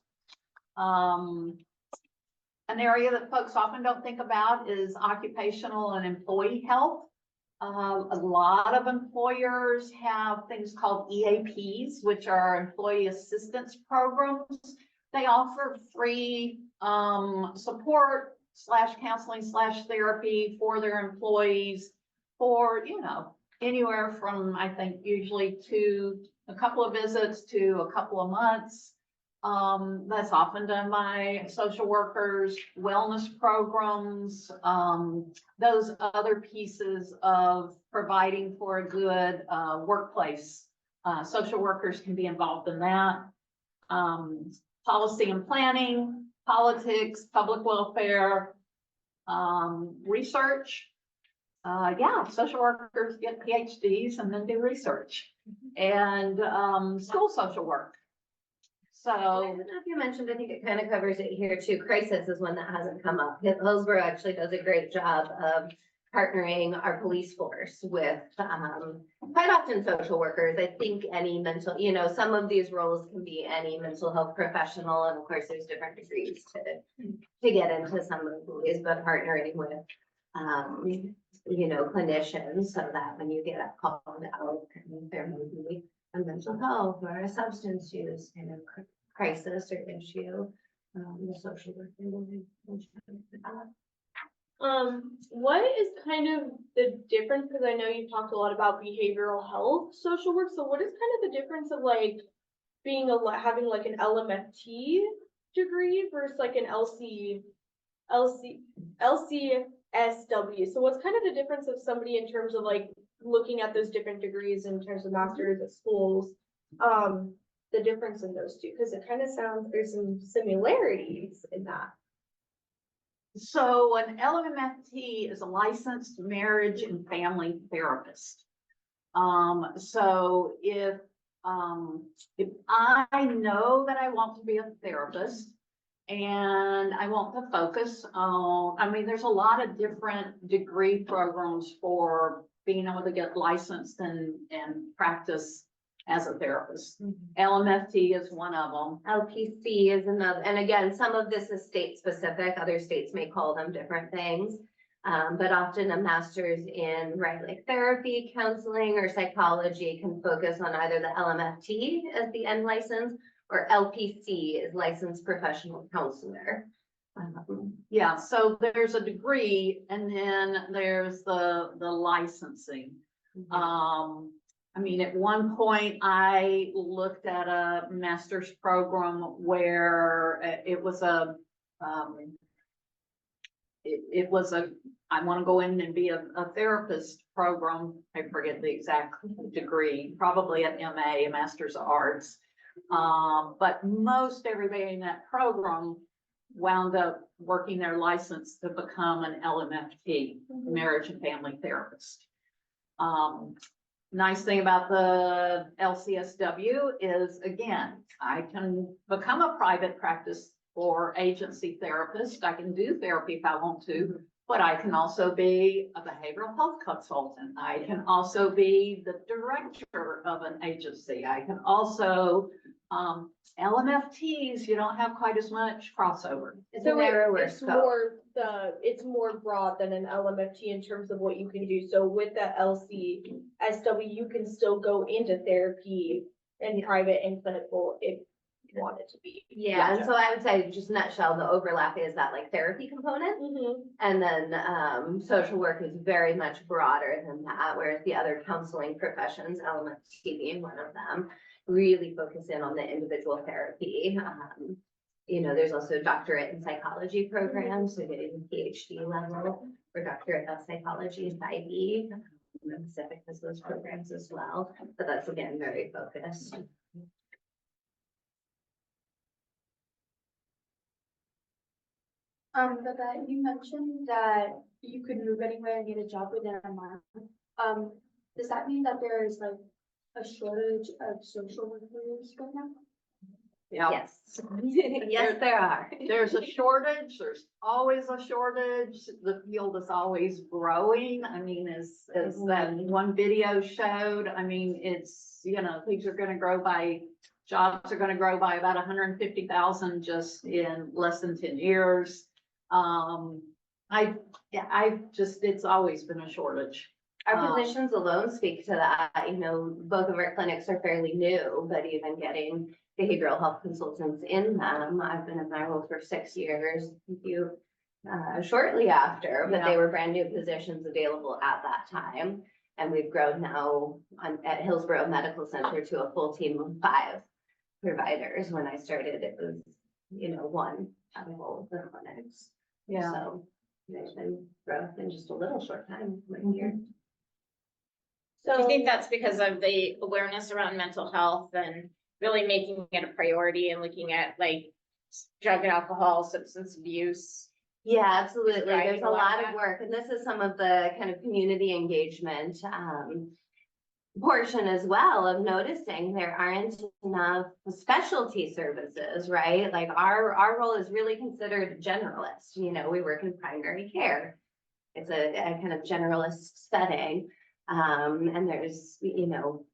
An area that folks often don't think about is occupational and employee health. A lot of employers have things called EAPs, which are employee assistance programs. They offer free support / counseling / therapy for their employees for, you know, anywhere from, I think, usually to a couple of visits to a couple of months. That's often done by social workers, wellness programs, those other pieces of providing for a good workplace. Social workers can be involved in that. Policy and planning, politics, public welfare, research. Yeah, social workers get PhDs and then do research, and school social work. I So, don't know if you mentioned, I think it kind of covers it here too. Crisis is one that hasn't come up. Hillsborough actually does a great job of partnering our police force with quite often social workers. I think any mental, you know, some of these roles can be any mental health professional, and of course there's different degrees to get into some of these, but partnering with you know, clinicians so that when you get called out, there may be a mental health or a substance use kind of crisis or issue, the social worker will be. What is kind of the difference? Because I know you talked a lot about behavioral health social work. So what is kind of the difference of like being having like an LMFT degree versus like an LCSW? So what's kind of the difference of somebody in terms of like looking at those different degrees in terms of masters at schools? The difference in those two, because it kind of sounds there's some similarities in that. so an LMFT is a licensed marriage and family therapist. So if I know that I want to be a therapist and I want to focus on, I mean, there's a lot of different degree programs for being able to get licensed and practice as a therapist. LMFT is one of them. LPC is another, and again, some of this is state specific, other states may call them different things. But often a master's in like therapy, counseling, or psychology can focus on either the LMFT as the end license or LPC is licensed professional counselor. Yeah, so there's a degree and then there's the licensing. I mean, at one point I looked at a master's program where it was a I want to go in and be a therapist program. I forget the exact degree, probably an MA, a Master's of Arts. But most everybody in that program wound up working their license to become an LMFT, marriage and family therapist. Nice thing about the LCSW is, again, I can become a private practice or agency therapist. I can do therapy if I want to, but I can also be a behavioral health consultant. I can also be the director of an agency. I can also, LMFTs, you don't have quite as much crossover. It's a So narrower it's scope. more it's more broad than an LMFT in terms of what you can do. So with the LCSW, you can still go into therapy and private and clinical if you want it to be. Yeah, and so I would say, just nutshell, the overlap is that like therapy component. Mhm. And then social work is very much broader than that, whereas the other counseling professions, LMFT being one of them, really focus in on the individual therapy. You know, there's also doctorate in psychology programs, so getting the PhD level for doctorate of psychology, PsyD. Pacific has those programs as well, but that's again very focused. But you mentioned that you could move anywhere and get a job within a month. Does that mean that there is like a shortage of social workers right now? Yeah. Yes. Yes, there are. There's a shortage, there's always a shortage, the field is always growing. I mean, as that one video showed, I mean, it's, you know, things are gonna grow by, jobs are gonna grow by about 150,000 just in less than 10 years. It's always been a shortage. Our positions alone speak to that. You know, both of our clinics are fairly new, but even getting behavioral health consultants in them. I've been in my role for 6 years, shortly after, but they were brand new positions available at that time. And we've grown now at Hillsborough Medical Center to a full team of 5 providers. When I started, it was, you know, 1 out of all of the clinics. Yeah. So there's been growth in just a little short time, like here. Do So you think that's because of the awareness around mental health and really making it a priority and looking at like drug and alcohol, substance abuse? Yeah, absolutely. driving There's a a lot of lot of that. work, and this is some of the kind of community engagement portion as well of noticing there aren't enough specialty services, right? Like our role is really considered generalist. You know, we work in primary care. It's a kind of generalist setting. And there's, you know,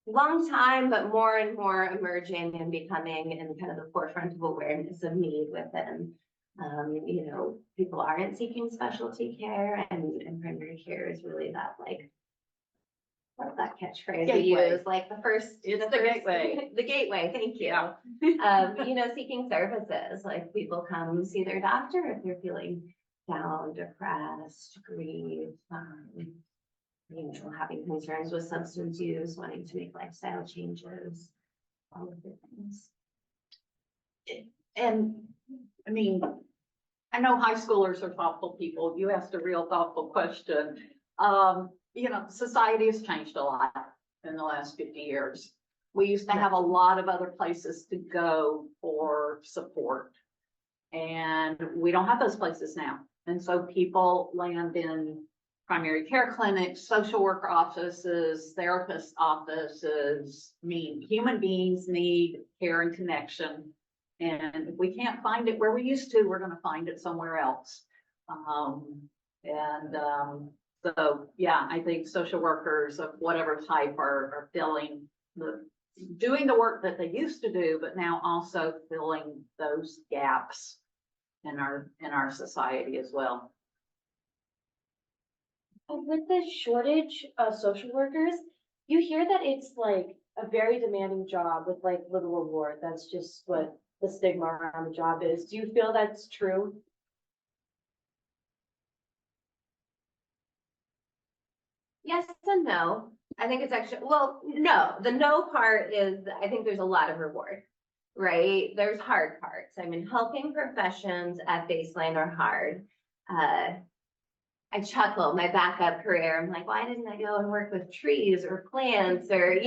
long time, but more and more emerging and becoming in kind of the forefront of awareness of need within. You know, people aren't seeking specialty care, and primary care is really that, like, what's that catchphrase we Gateway. use? Like the first. It's the first- gateway. The gateway, thank you. Yeah. You know, seeking services, like people come see their doctor if they're feeling down, depressed, grieved, you know, having concerns with substance use, wanting to make lifestyle changes, all of the things. And, I mean, I know high schoolers are thoughtful people. You asked a real thoughtful question. You know, society has changed a lot in the last 50 years. We used to have a lot of other places to go for support. And we don't have those places now. And so people land in primary care clinics, social worker offices, therapist offices. I mean, human beings need care and connection. And if we can't find it where we used to, we're gonna find it somewhere else. So, yeah, I think social workers of whatever type are doing the work that they used to do, but now also filling those gaps in our society as well. With the shortage of social workers, you hear that it's like a very demanding job with like little reward. That's just what the stigma around the job is. Do you feel that's true? Yes and no. I think it's actually, well, no, the no part is, I think there's a lot of reward, right? There's hard parts. I mean, helping professions at baseline are hard. I chuckle, my backup career. I'm like, why didn't I go and work with trees or plants or,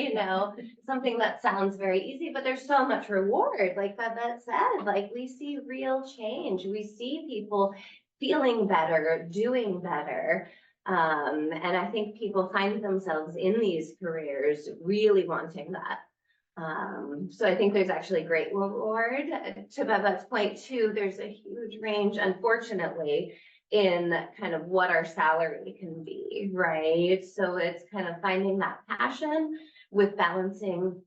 something that sounds very easy, but there's so much reward. Like that said, like we see real change. We see people feeling better, doing better. And I think people find themselves in these careers really wanting that. So I think there's actually great reward. To Babette's point too, there's a huge range, unfortunately, in kind of what our salary can be, right? So it's kind of finding that passion with balancing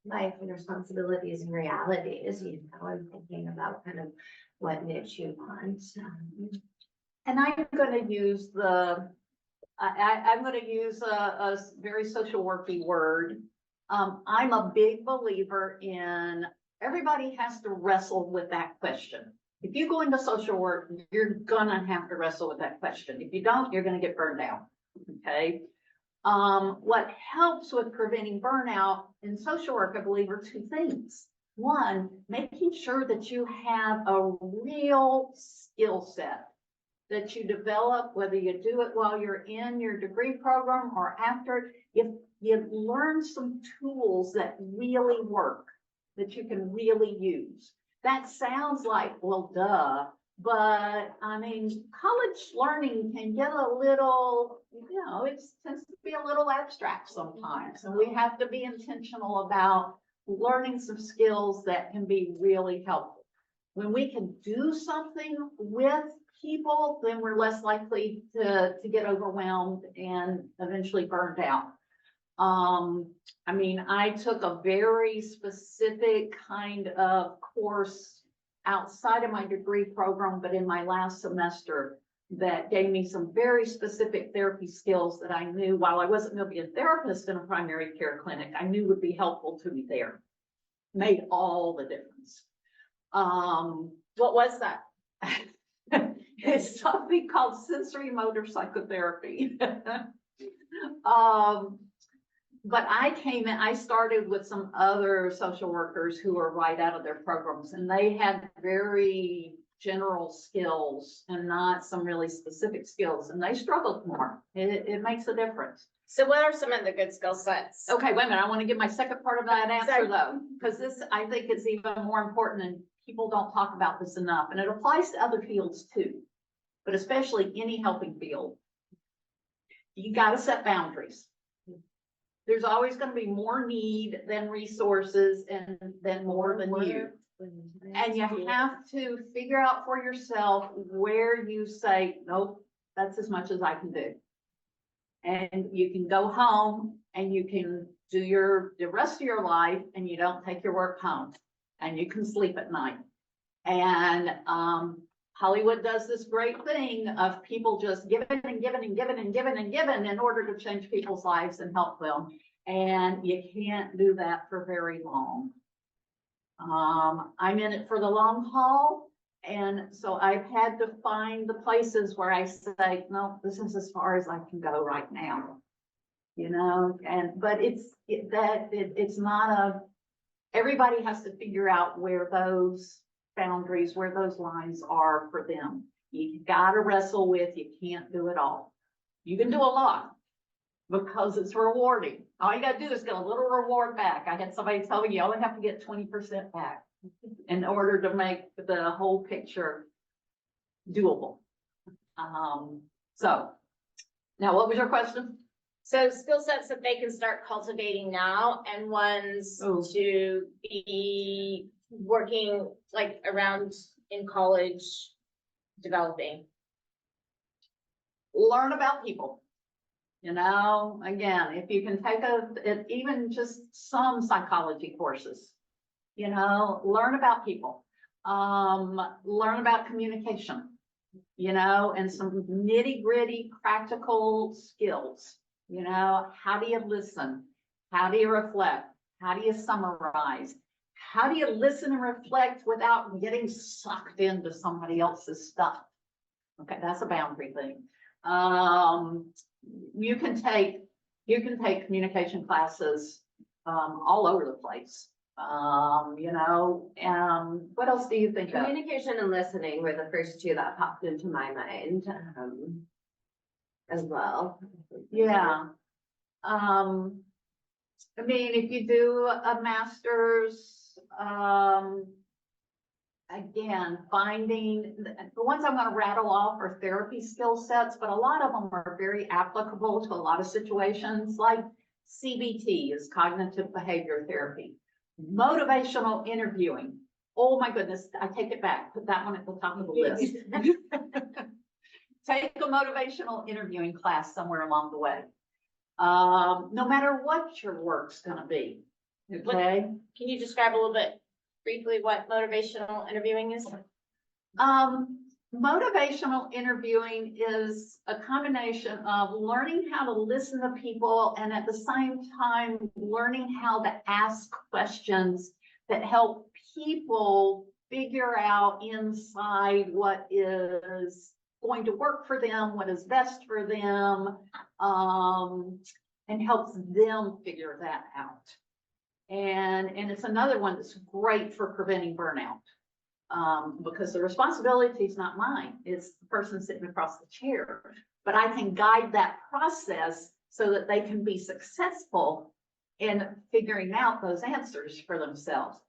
life and responsibilities and realities, and thinking about kind of what niche you want. And I'm gonna use I'm gonna use a very social worky word. I'm a big believer in everybody has to wrestle with that question. If you go into social work, you're gonna have to wrestle with that question. If you don't, you're gonna get burned out, okay? What helps with preventing burnout in social work, I believe, are two things. One, making sure that you have a real skill set that you develop, whether you do it while you're in your degree program or after, you learn some tools that really work, that you can really use. That sounds like, well, duh, but I mean, college learning can get a little, it tends to be a little abstract sometimes. And we have to be intentional about learning some skills that can be really helpful. When we can do something with people, then we're less likely to get overwhelmed and eventually burned out. I mean, I took a very specific kind of course outside of my degree program, but in my last semester that gave me some very specific therapy skills that I knew while I wasn't going to be a therapist in a primary care clinic, I knew would be helpful to me there. Made all the difference. What was that? It's something called sensory motor psychotherapy. But I started with some other social workers who were right out of their programs, and they had very general skills and not some really specific skills, and they struggled more. It makes a difference. So what are some of the good skill sets? Okay, wait a minute. I want to give my second part of that answer Sorry. though, because this, I think, is even more important and people don't talk about this enough, and it applies to other fields too, but especially any helping field. You got to set boundaries. There's always going to be more need than resources and then more than you. And you have to figure out for yourself where you say, nope, that's as much as I can do. And you can go home and you can do the rest of your life and you don't take your work home and you can sleep at night. And Hollywood does this great thing of people just giving and giving and giving and giving and giving in order to change people's lives and help them. And you can't do that for very long. I'm in it for the long haul. And so I've had to find the places where I say, no, this is as far as I can go right now. But it's not everybody has to figure out where those boundaries, where those lines are for them. You gotta wrestle with, you can't do it all. You can do a lot because it's rewarding. All you gotta do is get a little reward back. I had somebody tell me you only have to get 20% back in order to make the whole picture doable. So now what was your question? So skill sets that they can start cultivating now and ones to be working like around in college developing. Learn about people. Again, if you can take even just some psychology courses, learn about people, learn about communication, and some nitty gritty practical skills. How do you listen? How do you reflect? How do you summarize? How do you listen and reflect without getting sucked into somebody else's stuff? Okay, that's a boundary thing. You can take communication classes all over the place. What else do you think of? Communication and listening were the first two that popped into my mind. as well. Yeah. I mean, if you do a master's, again, finding, the ones I'm gonna rattle off are therapy skill sets, but a lot of them are very applicable to a lot of situations, like CBT is cognitive behavior therapy. Motivational interviewing. Oh my goodness, I take it back, put that one at the top of the list. Take a motivational interviewing class somewhere along the way. No matter what your work's gonna be, okay? Can you describe a little bit briefly what motivational interviewing is? Motivational interviewing is a combination of learning how to listen to people and at the same time, learning how to ask questions that help people figure out inside what is going to work for them, what is best for them, and helps them figure that out. And it's another one that's great for preventing burnout. Because the responsibility is not mine, it's the person sitting across the chair. But I can guide that process so that they can be successful in figuring out those answers for themselves.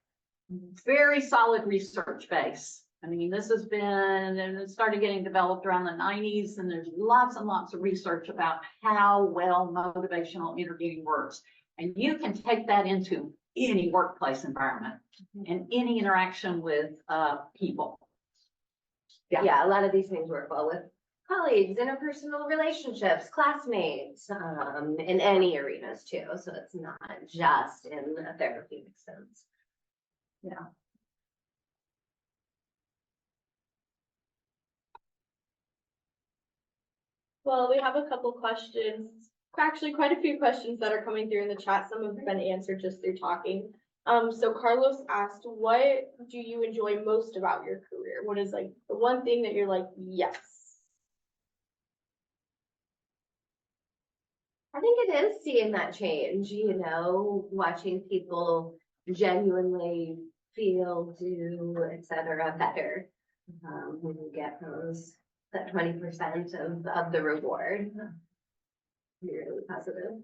Very solid research base. I mean, this has been, and it started getting developed around the 90s, and there's lots and lots of research about how well motivational interviewing works. And you can take that into any workplace environment and any interaction with people. Yeah, a lot of these things work well with colleagues, interpersonal relationships, classmates, in any arenas too. So it's not just in a therapeutic sense. Yeah. Well, we have a couple questions, actually quite a few questions that are coming through in the chat. Some have been answered just through talking. So Carlos asked, what do you enjoy most about your career? What is like the one thing that you're like, yes? I think it is seeing that change, you know, watching people genuinely feel, do, et cetera, better. When you get that 20% of the reward. Really positive.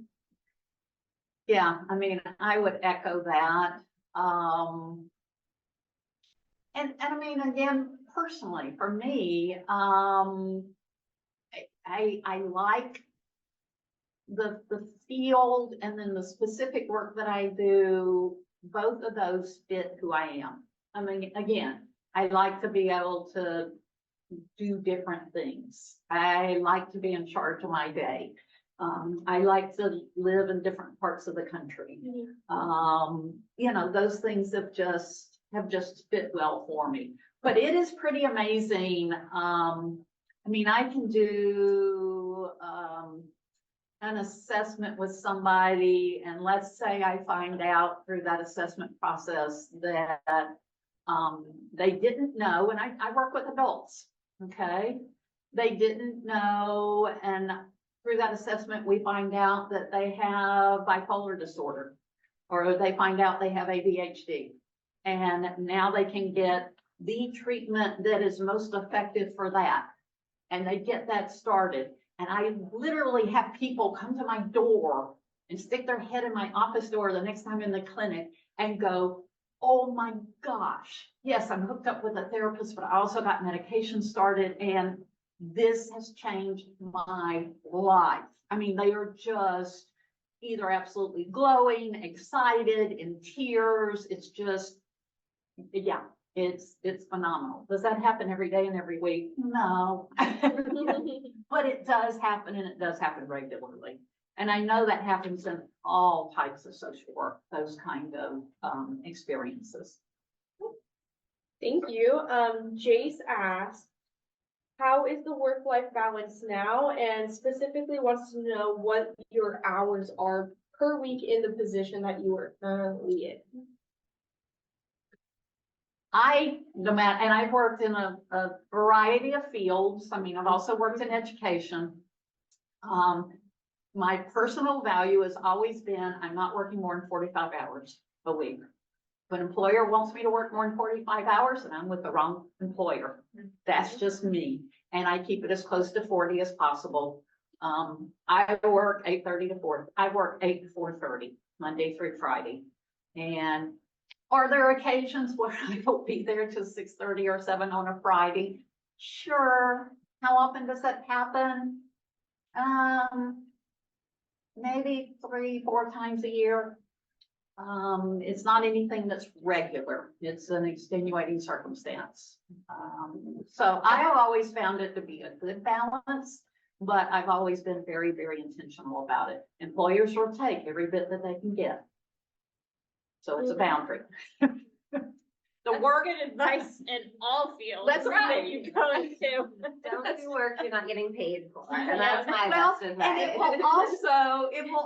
Yeah, I mean, I would echo that. And I mean, again, personally, for me, I like the field and then the specific work that I do, both of those fit who I am. I mean, again, I like to be able to do different things. I like to be in charge of my day. I like to live in different parts of the country. You know, those things have just fit well for me. But it is pretty amazing. I mean, I can do an assessment with somebody, and let's say I find out through that assessment process that they didn't know, and I work with adults, okay? They didn't know, and through that assessment, we find out that they have bipolar disorder, or they find out they have ADHD. And now they can get the treatment that is most effective for that. And they get that started. And I literally have people come to my door and stick their head in my office door the next time I'm in the clinic and go, oh my gosh, yes, I'm hooked up with a therapist, but I also got medication started, and this has changed my life. I mean, they are just either absolutely glowing, excited, in tears. It's just, yeah, it's phenomenal. Does that happen every day and every week? No. But it does happen, and it does happen regularly. And I know that happens in all types of social work, those kind of experiences. Thank you. Jace asked, how is the work-life balance now? And specifically wants to know what your hours are per week in the position that you are currently in. And I've worked in a variety of fields. I mean, I've also worked in education. My personal value has always been, I'm not working more than 45 hours a week. If an employer wants me to work more than 45 hours, then I'm with the wrong employer. That's just me. And I keep it as close to 40 as possible. I work 8:30 to 4, I work 8 to 4:30, Monday through Friday. And are there occasions where I will be there till 6:30 or 7 on a Friday? Sure. How often does that happen? Maybe 3, 4 times a year. It's not anything that's regular. It's an extenuating circumstance. So I have always found it to be a good balance, but I've always been very, very intentional about it. Employers will take every bit that they can get. So it's a boundary. The work, Good advice in all fields. That's right. That you go into. Don't do work you're not getting paid for, and that's my well, best and it will advice.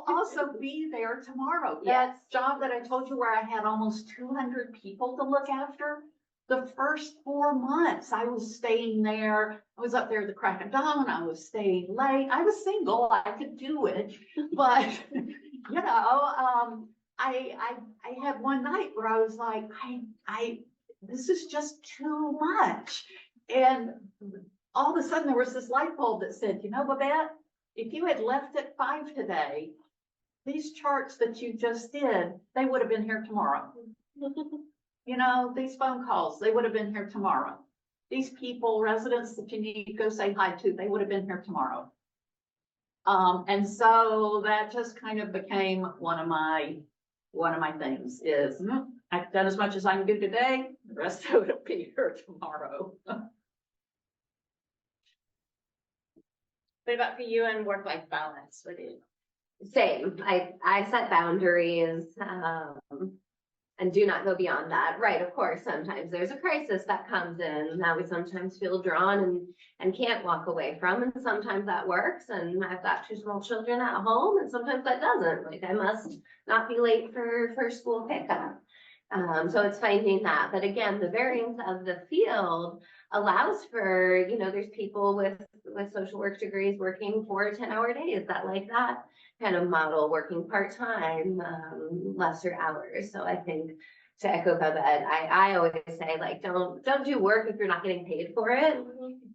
also be there tomorrow. Yes. That job that I told you where I had almost 200 people to look after. The first 4 months I was staying there. I was up there at the crack of dawn. I was staying late. I was single. I could do it, but you know, I had one night where I was like, this is just too much. And all of a sudden there was this light bulb that said, you know, Babette, if you had left at 5 today, these charts that you just did, they would have been here tomorrow. You know, these phone calls, they would have been here tomorrow. These people, residents that you need to go say hi to, they would have been here tomorrow. And so that just kind of became one of my things is, I've done as much as I can do today, the rest of it will be here tomorrow. What about for you and work-life balance? What do you? Same, I set boundaries, and do not go beyond that. Right, of course, sometimes there's a crisis that comes in that we sometimes feel drawn and can't walk away from, and sometimes that works, and I've got 2 small children at home, and sometimes that doesn't, like I must not be late for school pickup. So it's finding that, but again, the variance of the field allows for, you know, there's people with social work degrees working 4 10-hour days that like that kind of model, working part-time, lesser hours. So I think, to echo Babette, I always say, like, don't do work if you're not getting paid for it,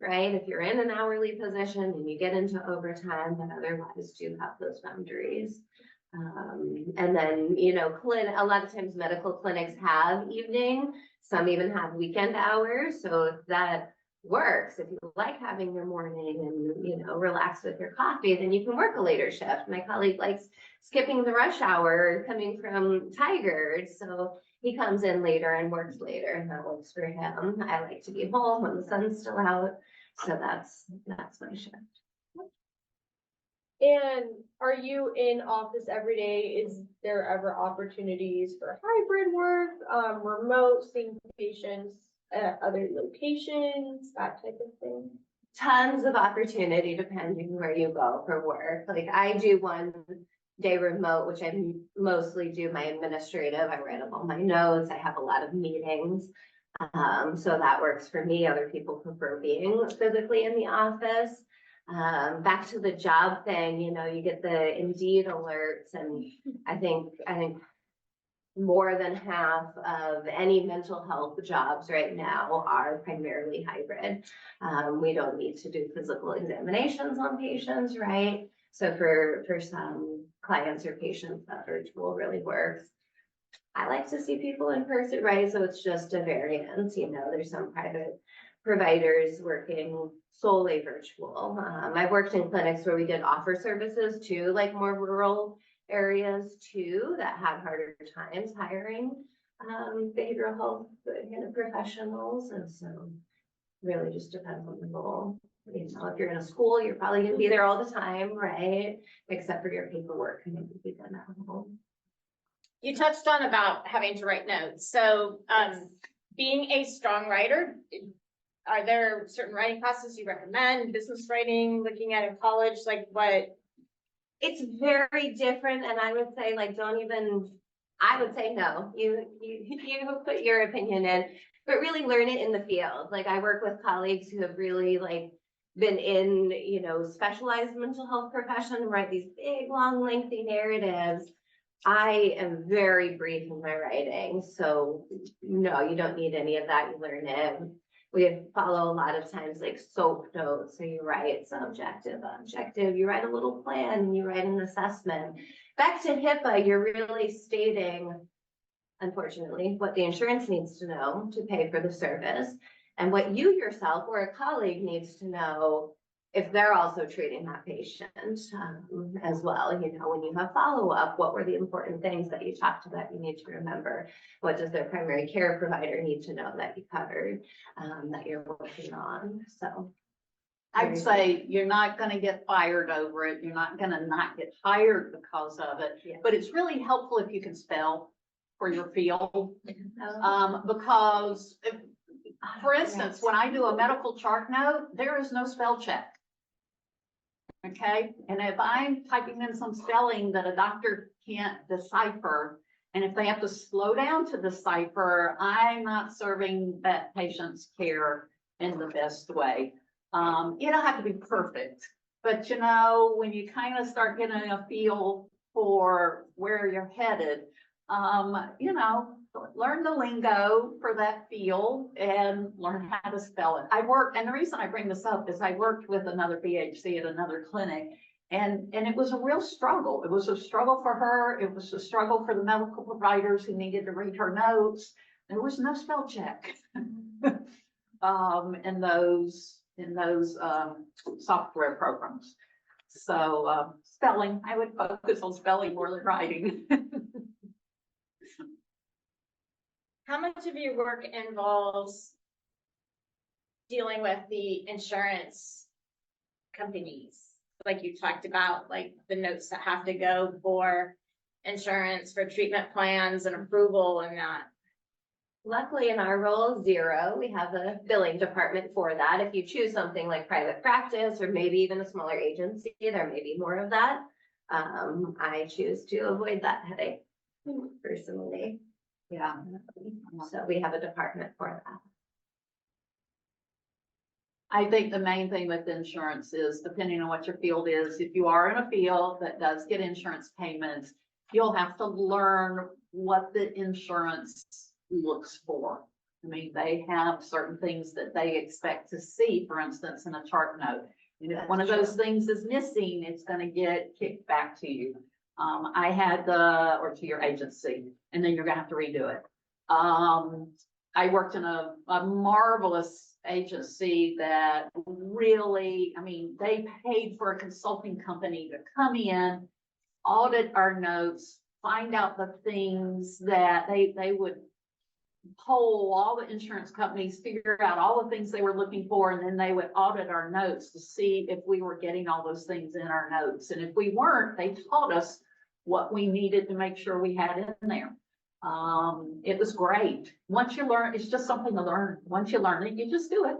right? If you're in an hourly position and you get into overtime, then otherwise do have those boundaries. And then, you know, a lot of times medical clinics have evening, some even have weekend hours. So if that works, if you like having your morning and, you know, relax with your coffee, then you can work a later shift. My colleague likes skipping the rush hour coming from Tigard, so he comes in later and works later, and that works for him. I like to be home when the sun's still out, so that's my shift. And are you in office every day? Is there ever opportunities for hybrid work, remote, seeing patients at other locations, that type of thing? Tons of opportunity depending where you go for work. Like I do 1 day remote, which I mostly do my administrative. I write up all my notes. I have a lot of meetings. So that works for me. Other people prefer being physically in the office. Back to the job thing, you know, you get the Indeed alerts, and I think more than half of any mental health jobs right now are primarily hybrid. We don't need to do physical examinations on patients, right? So for some clients or patients, that virtual really works. I like to see people in person, right? So it's just a variance, you know, there's some private providers working solely virtual. I've worked in clinics where we did offer services too, like more rural areas too, that had harder times hiring behavioral health kind of professionals. And so really just depends on the role. You know, if you're in a school, you're probably gonna be there all the time, right? Except for your paperwork can maybe be done at home. You touched on about having to write notes. So, being a strong writer, are there certain writing classes you recommend? Business writing, looking at in college, like what? It's very different, and I would say, like, I would say no. You put your opinion in, but really learn it in the field. Like, I work with colleagues who have really, like, been in, you know, specialized mental health profession, write these big, long, lengthy narratives. I am very brief in my writing, so no, you don't need any of that. You learn it We follow a lot of times like SOAP notes, so you write subjective, objective, you write a little plan, you write an assessment. Back to HIPAA, you're really stating, unfortunately, what the insurance needs to know to pay for the service, and what you yourself or a colleague needs to know if they're also treating that patient as well. You know, when you have follow-up, what were the important things that you talked about you need to remember? What does their primary care provider need to know that you covered, that you're working on? So I'd say you're not gonna get fired over it. You're not gonna not get hired because of it. Yeah. But it's really helpful if you can spell for your field. um, Because for instance, when I do a medical chart note, there is no spell check. Okay, and if I'm typing in some spelling that a doctor can't decipher, and if they have to slow down to decipher, I'm not serving that patient's care in the best way. You don't have to be perfect, but you know, when you kind of start getting a feel for where you're headed, you know, learn the lingo for that field and learn how to spell it. And the reason I bring this up is I worked with another BHC at another clinic, and it was a real struggle. It was a struggle for her. It was a struggle for the medical providers who needed to read her notes. There was no spell check in those software programs. So spelling, I would focus on spelling more than writing. How much of your work involves dealing with the insurance companies? Like you talked about, like the notes that have to go for insurance, for treatment plans and approval and that. Luckily, in our role, 0, we have a billing department for that. If you choose something like private practice or maybe even a smaller agency, there may be more of that. I choose to avoid that headache personally. Yeah. So we have a department for that. I think the main thing with insurance is, depending on what your field is, if you are in a field that does get insurance payments, you'll have to learn what the insurance looks for. I mean, they have certain things that they expect to see, for instance, in a chart note. And if one of those things is missing, it's going to get kicked back to you. Or to your agency, and then you're gonna have to redo it. I worked in a marvelous agency that really, I mean, they paid for a consulting company to come in, audit our notes, find out the things that they would poll all the insurance companies, figure out all the things they were looking for, and then they would audit our notes to see if we were getting all those things in our notes. And if we weren't, they taught us what we needed to make sure we had in there. It was great. Once you learn, it's just something to learn. Once you learn it, you just do it.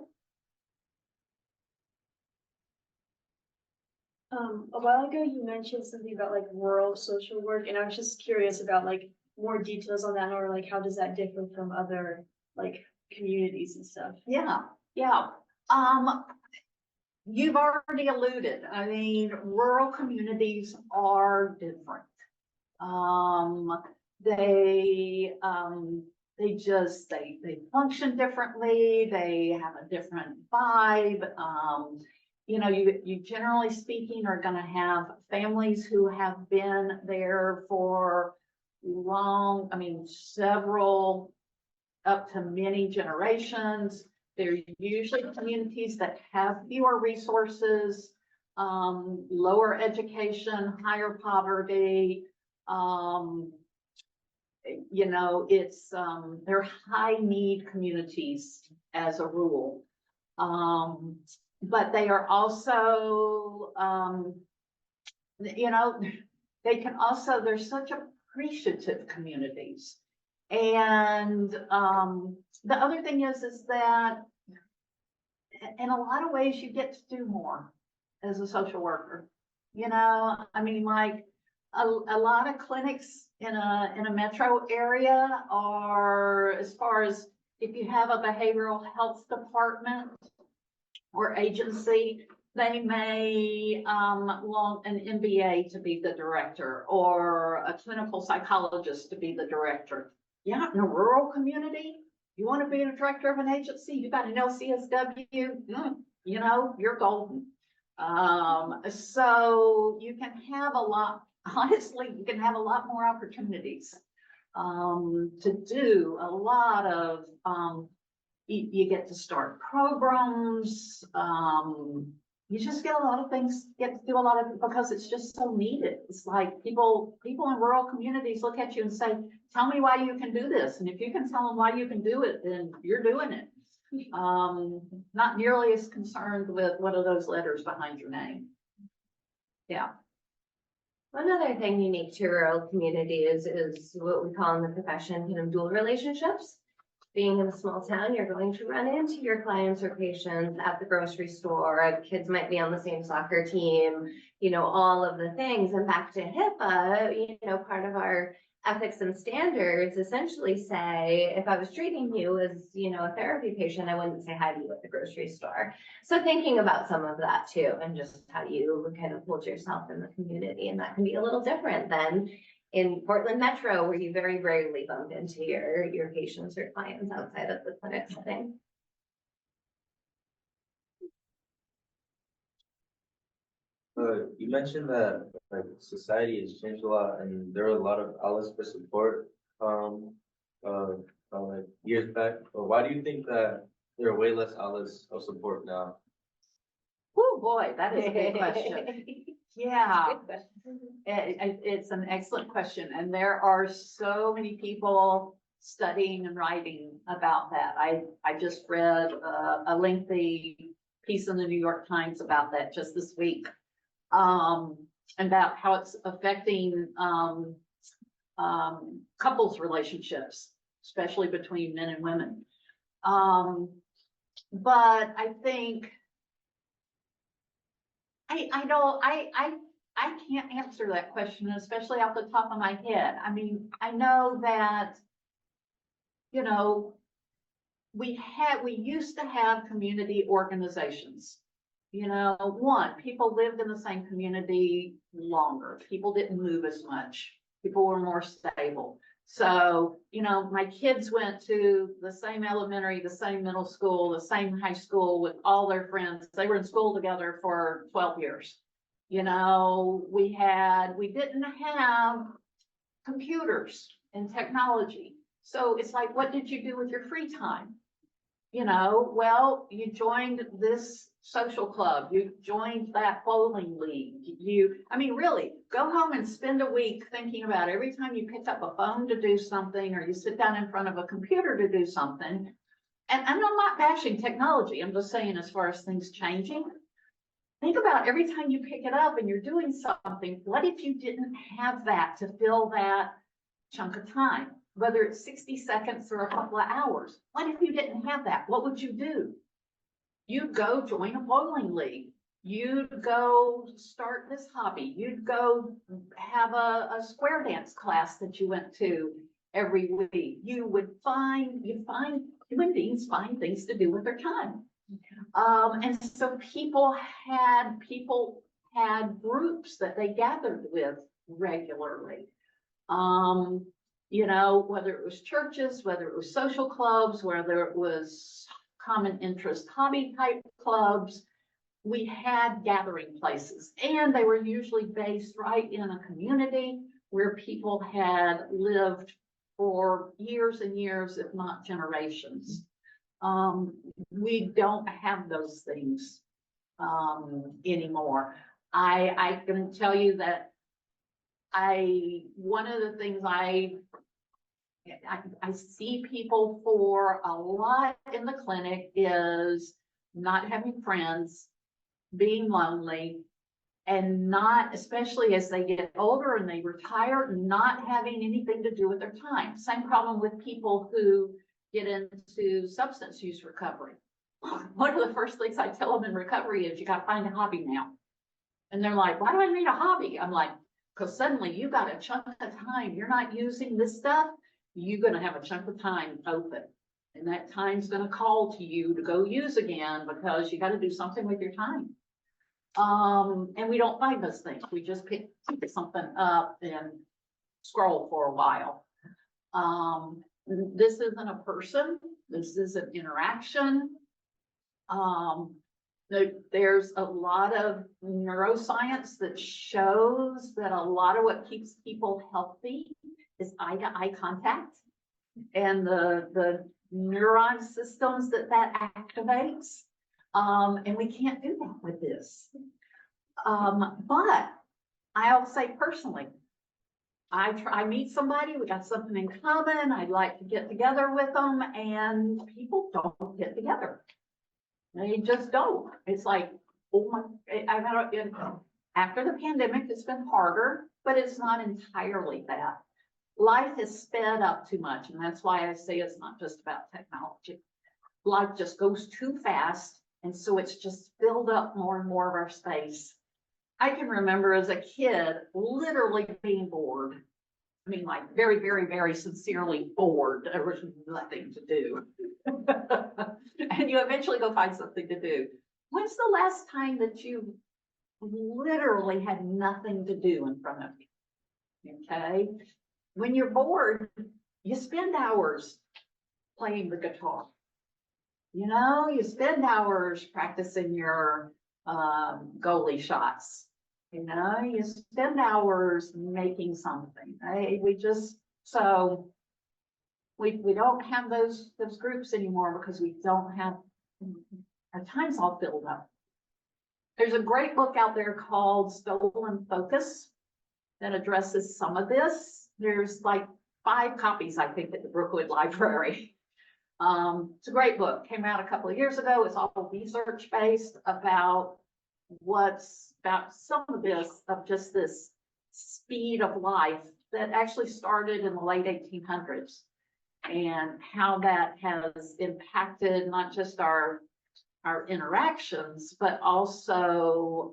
A while ago, you mentioned something about like rural social work, and I was just curious about like more details on that, or like how does that differ from other like communities and stuff? Yeah. You've already alluded. I mean, rural communities are different. They function differently. They have a different vibe. You know, you generally speaking are going to have families who have been there for several, up to many generations. They're usually communities that have fewer resources, lower education, higher poverty. You know, they're high need communities as a rule. But they are also, you know, they're such appreciative communities. And the other thing is that in a lot of ways you get to do more as a social worker. You know, I mean, like a lot of clinics in a metro area are, as far as if you have a behavioral health department or agency, they may want an MBA to be the director or a clinical psychologist to be the director. Yeah, in a rural community, You want to be a director of an agency, you got an LCSW, you know, you're golden. So you can have a lot, honestly, you can have a lot more opportunities to do a lot of, you get to start programs, you just get a lot of things, get to do a lot of, because it's just so needed. It's like people in rural communities look at you and say, tell me why you can do this. And if you can tell them why you can do it, then you're doing it. Not nearly as concerned with what are those letters behind your name. Yeah. One other thing unique to rural communities is what we call in the profession, kind of dual relationships. Being in a small town, you're going to run into your clients or patients at the grocery store. Kids might be on the same soccer team, you know, all of the things. And back to HIPAA, you know, part of our ethics and standards essentially say, if I was treating you as, you know, a therapy patient, I wouldn't say hi to you at the grocery store. So thinking about some of that too, and just how you kind of hold yourself in the community. And that can be a little different than in Portland Metro, where you very rarely bump into your patients or clients outside of the clinic setting. You mentioned that like society has changed a lot, and there are a lot of outlets for support. Like years back. But why do you think that there are way less outlets of support now? Oh, boy, that is a good question. Yeah. It's an excellent question, and there are so many people studying and writing about that. I just read a lengthy piece in the New York Times about that just this week, about how it's affecting couples relationships, especially between men and women. But I think I can't answer that question, especially off the top of my head. I mean, I know that, you know, we used to have community organizations. You know, people lived in the same community longer. People didn't move as much. People were more stable. So, you know, my kids went to the same elementary, the same middle school, the same high school with all their friends. They were in school together for 12 years. You know, we didn't have computers and technology. So it's like, what did you do with your free time? You know, well, you joined this social club, you joined that bowling league. I mean, really, go home and spend a week thinking about every time you pick up a phone to do something, or you sit down in front of a computer to do something. And I'm not bashing technology. I'm just saying, as far as things changing, think about every time you pick it up and you're doing something, what if you didn't have that to fill that chunk of time? Whether it's 60 seconds or a couple of hours. What if you didn't have that? What would you do? You'd go join a bowling league. You'd go start this hobby. You'd go have a square dance class that you went to every week. You'd find human beings find things to do with their time. And so people had groups that they gathered with regularly. You know, whether it was churches, whether it was social clubs, whether it was common interest hobby type clubs, we had gathering places, and they were usually based right in a community where people had lived for years and years, if not generations. We don't have those things anymore. I can tell you that one of the things I see people for a lot in the clinic is not having friends, being lonely, and not, especially as they get older and they retire, not having anything to do with their time. Same problem with people who get into substance use recovery. One of the first things I tell them in recovery is, you got to find a hobby now. And they're like, why do I need a hobby? I'm like, because suddenly you got a chunk of time. You're not using this stuff. You're going to have a chunk of time open. And that time's going to call to you to go use again, because you got to do something with your time. And we don't find those things. We just pick something up and scroll for a while. this isn't a person, this is an interaction. There's a lot of neuroscience that shows that a lot of what keeps people healthy is eye-to-eye contact and the neuron systems that activates. And we can't do that with this. But I'll say personally, I meet somebody, we got something in common, I'd like to get together with them, and people don't get together. They just don't. It's like, oh my, after the pandemic, it's been harder, but it's not entirely that. Life has sped up too much, and that's why I say it's not just about technology. Life just goes too fast, and so it's just filled up more and more of our space. I can remember as a kid literally being bored. I mean, like very, very, very sincerely bored. There was nothing to do. And you eventually go find something to do. When's the last time that you literally had nothing to do in front of you? Okay. When you're bored, you spend hours playing the guitar. You know, you spend hours practicing your goalie shots. You know, you spend hours making something. Right? We don't have those groups anymore because we don't have, our time's all filled up. There's a great book out there called Stolen Focus that addresses some of this. There's like 5 copies, I think, at the Brookwood Library. It's a great book. Came out a couple of years ago. It's all research based about some of this, of just this speed of life that actually started in the late 1800s and how that has impacted not just our interactions, but also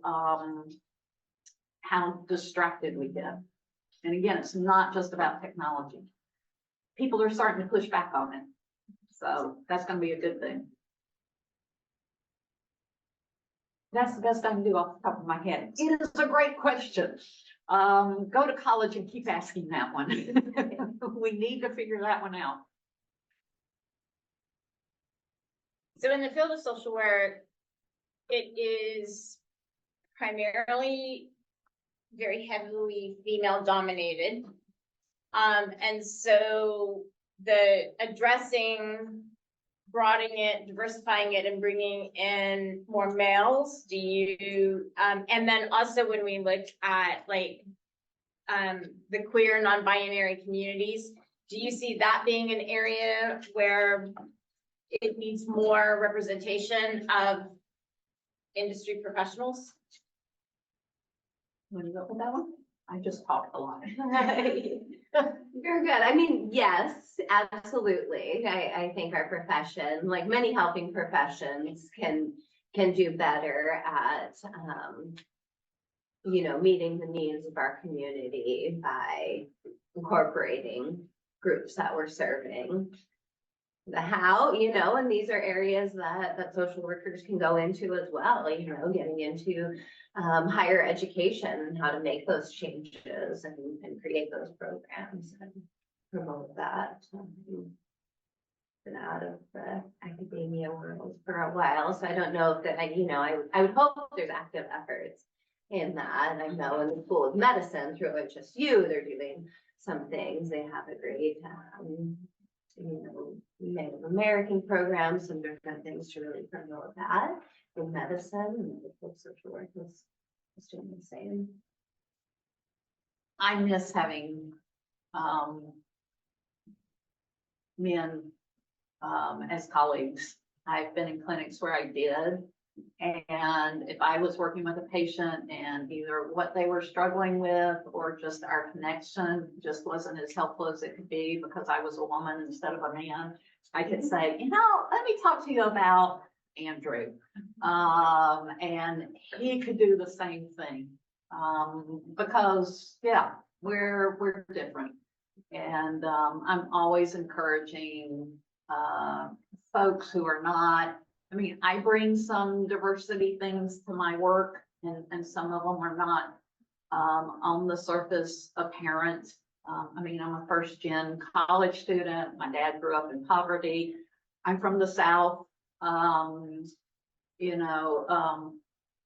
how distracted we get. And again, it's not just about technology. People are starting to push back on it. So that's going to be a good thing. That's the best I can do off the top of my head. It is a great question. Go to college and keep asking that one. We need to figure that one out. So in the field of social work, it is primarily very heavily female dominated. And so the addressing, broadening it, diversifying it, and bringing in more males, do you, and then also when we look at like, the queer non-binary communities, do you see that being an area where it needs more representation of industry professionals? Want to go with that one? I just talked a lot. You're good. I mean, yes, absolutely. I think our profession, like many helping professions, can do better at, meeting the needs of our community by incorporating groups that we're serving. The how, and these are areas that social workers can go into as well, getting into higher education and how to make those changes and create those programs and promote that. Been out of the academia world for a while, so I don't know if that, I would hope there's active efforts in that. And I know in the School of Medicine through HSU, they're doing some things. They have a great, Native American programs, some different things to really promote that in medicine, and medical social work is doing the same. I miss having men as colleagues. I've been in clinics where I did, and if I was working with a patient and either what they were struggling with or just our connection just wasn't as helpful as it could be because I was a woman instead of a man, I could say, let me talk to you about Andrew. And he could do the same thing. Because we're different. And I'm always encouraging folks who are not, I bring some diversity things to my work, and some of them are not on the surface apparent. I mean, I'm a first gen college student. My dad grew up in poverty. I'm from the South. You know,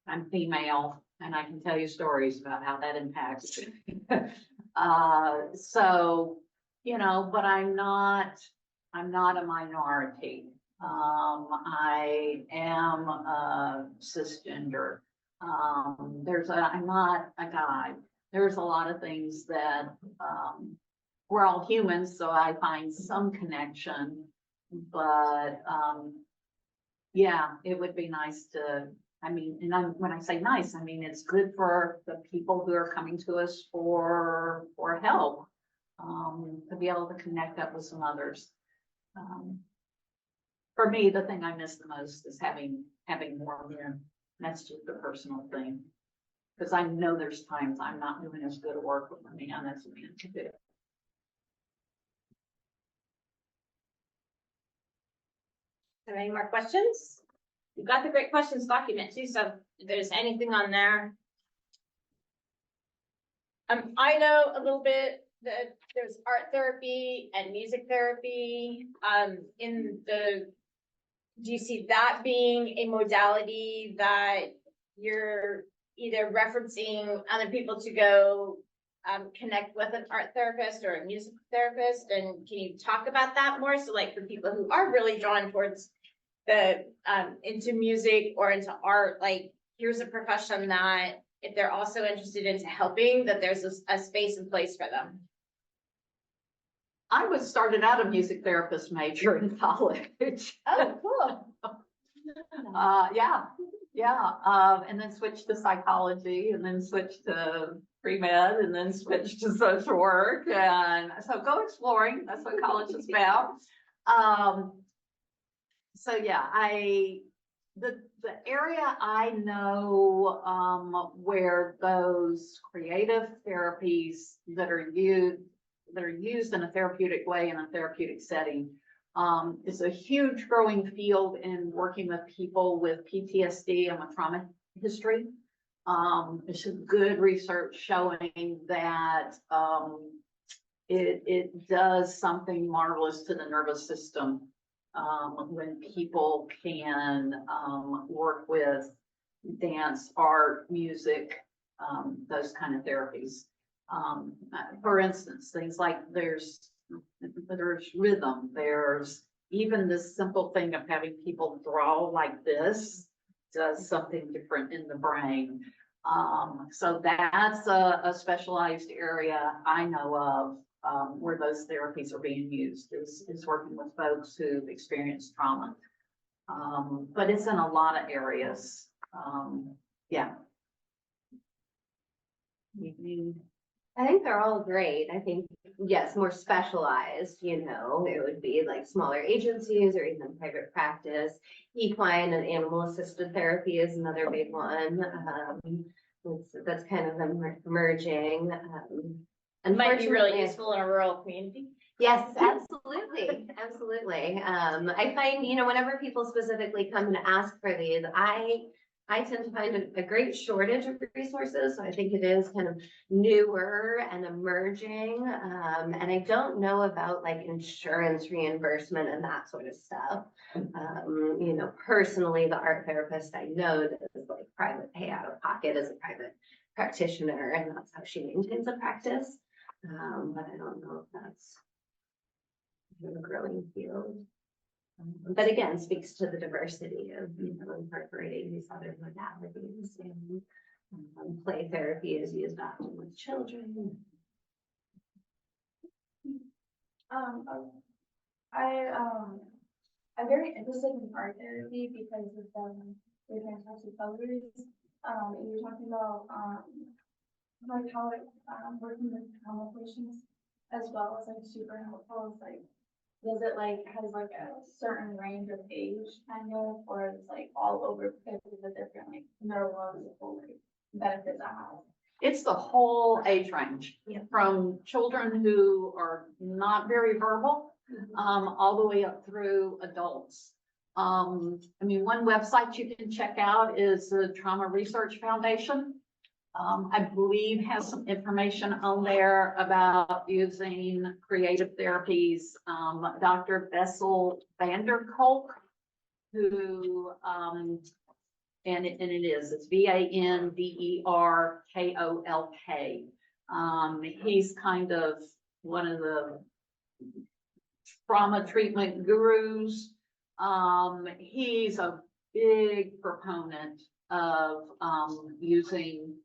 I'm female and I can tell you stories about how that impacts. So, you know, but I'm not a minority. I am cisgender. I'm not a guy. There's a lot of things that, we're all humans, so I find some connection, but, yeah, it would be nice to, I mean, when I say nice, I mean, it's good for the people who are coming to us for help, to be able to connect up with some others. For me, the thing I miss the most is having more men. That's just a personal thing. Because I know there's times I'm not doing as good a work with a man as a man can do. Have any more questions? You've got the great questions document too, so if there's anything on there. I know a little bit that there's art therapy and music therapy, do you see that being a modality that you're either referencing other people to go connect with an art therapist or a music therapist? And can you talk about that more? So like for people who are really drawn towards the into music or into art, like here's a profession that if they're also interested into helping, that there's a space and place for them. I was started out a music therapist major in college. Oh, cool. Yeah. And then switched to psychology and then switched to pre-med and then switched to social work. And so go exploring. That's what college is about. So yeah, the area I know, where those creative therapies that are used in a therapeutic way in a therapeutic setting, is a huge growing field in working with people with PTSD and with trauma history. There's some good research showing that it does something marvelous to the nervous system when people can work with dance, art, music, those kind of therapies. For instance, things like there's rhythm, there's even this simple thing of having people draw like this does something different in the brain. So that's a specialized area I know of, where those therapies are being used is working with folks who've experienced trauma. But it's in a lot of areas. Yeah. I think they're all great. I think, yes, more specialized, you know, it would be like smaller agencies or even private practice. Equine and animal assisted therapy is another big one. That's kind of emerging. It might be really Unfortunately, useful in a rural community. yes, absolutely, absolutely. I find, you know, whenever people specifically come and ask for these, I tend to find a great shortage of resources. So I think it is kind of newer and emerging. And I don't know about like insurance reimbursement and that sort of stuff. You know, personally, the art therapist I know that is like private pay out of pocket as a private practitioner, and that's how she maintains a practice. But I don't know if that's a growing field. But again, speaks to the diversity of, you know, incorporating these other modalities, and play therapy is used often with children. I'm very interested in art therapy because of the fantastic colors. You were talking about like how it working with trauma patients as well as like super helpful. It's like, does it like has like a certain range of age kind of, or it's like all over because of the different like neurological like benefits it has? It's the whole age range, from children who are not very verbal, all the way up through adults. I mean, one website you can check out is the Trauma Research Foundation. I believe has some information on there about using creative therapies. Dr. Bessel Vanderkolk, who, it's Vanderkolk. He's kind of one of the trauma treatment gurus. He's a big proponent of, using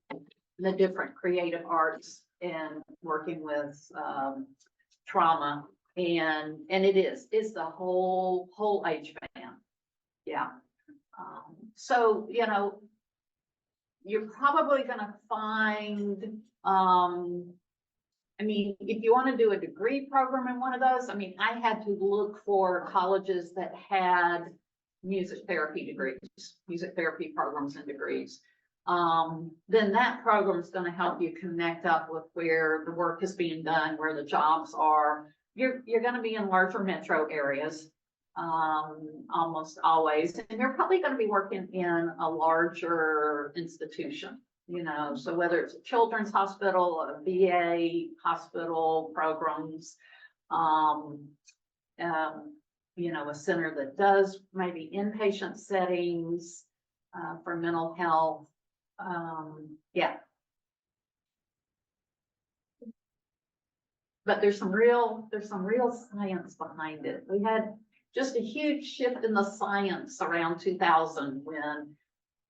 the different creative arts and working with, trauma. And it's the whole age span. Yeah. So, you know, you're probably gonna find, I mean, if you want to do a degree program in one of those, I mean, I had to look for colleges that had music therapy degrees, music therapy programs and degrees. Then that program is going to help you connect up with where the work is being done, where the jobs are. You're going to be in larger metro areas, almost always, and you're probably going to be working in a larger institution. You know, so whether it's a children's hospital, a VA hospital programs, you know, a center that does maybe inpatient settings, for mental health. Yeah. But there's some real science behind it. We had just a huge shift in the science around 2000 when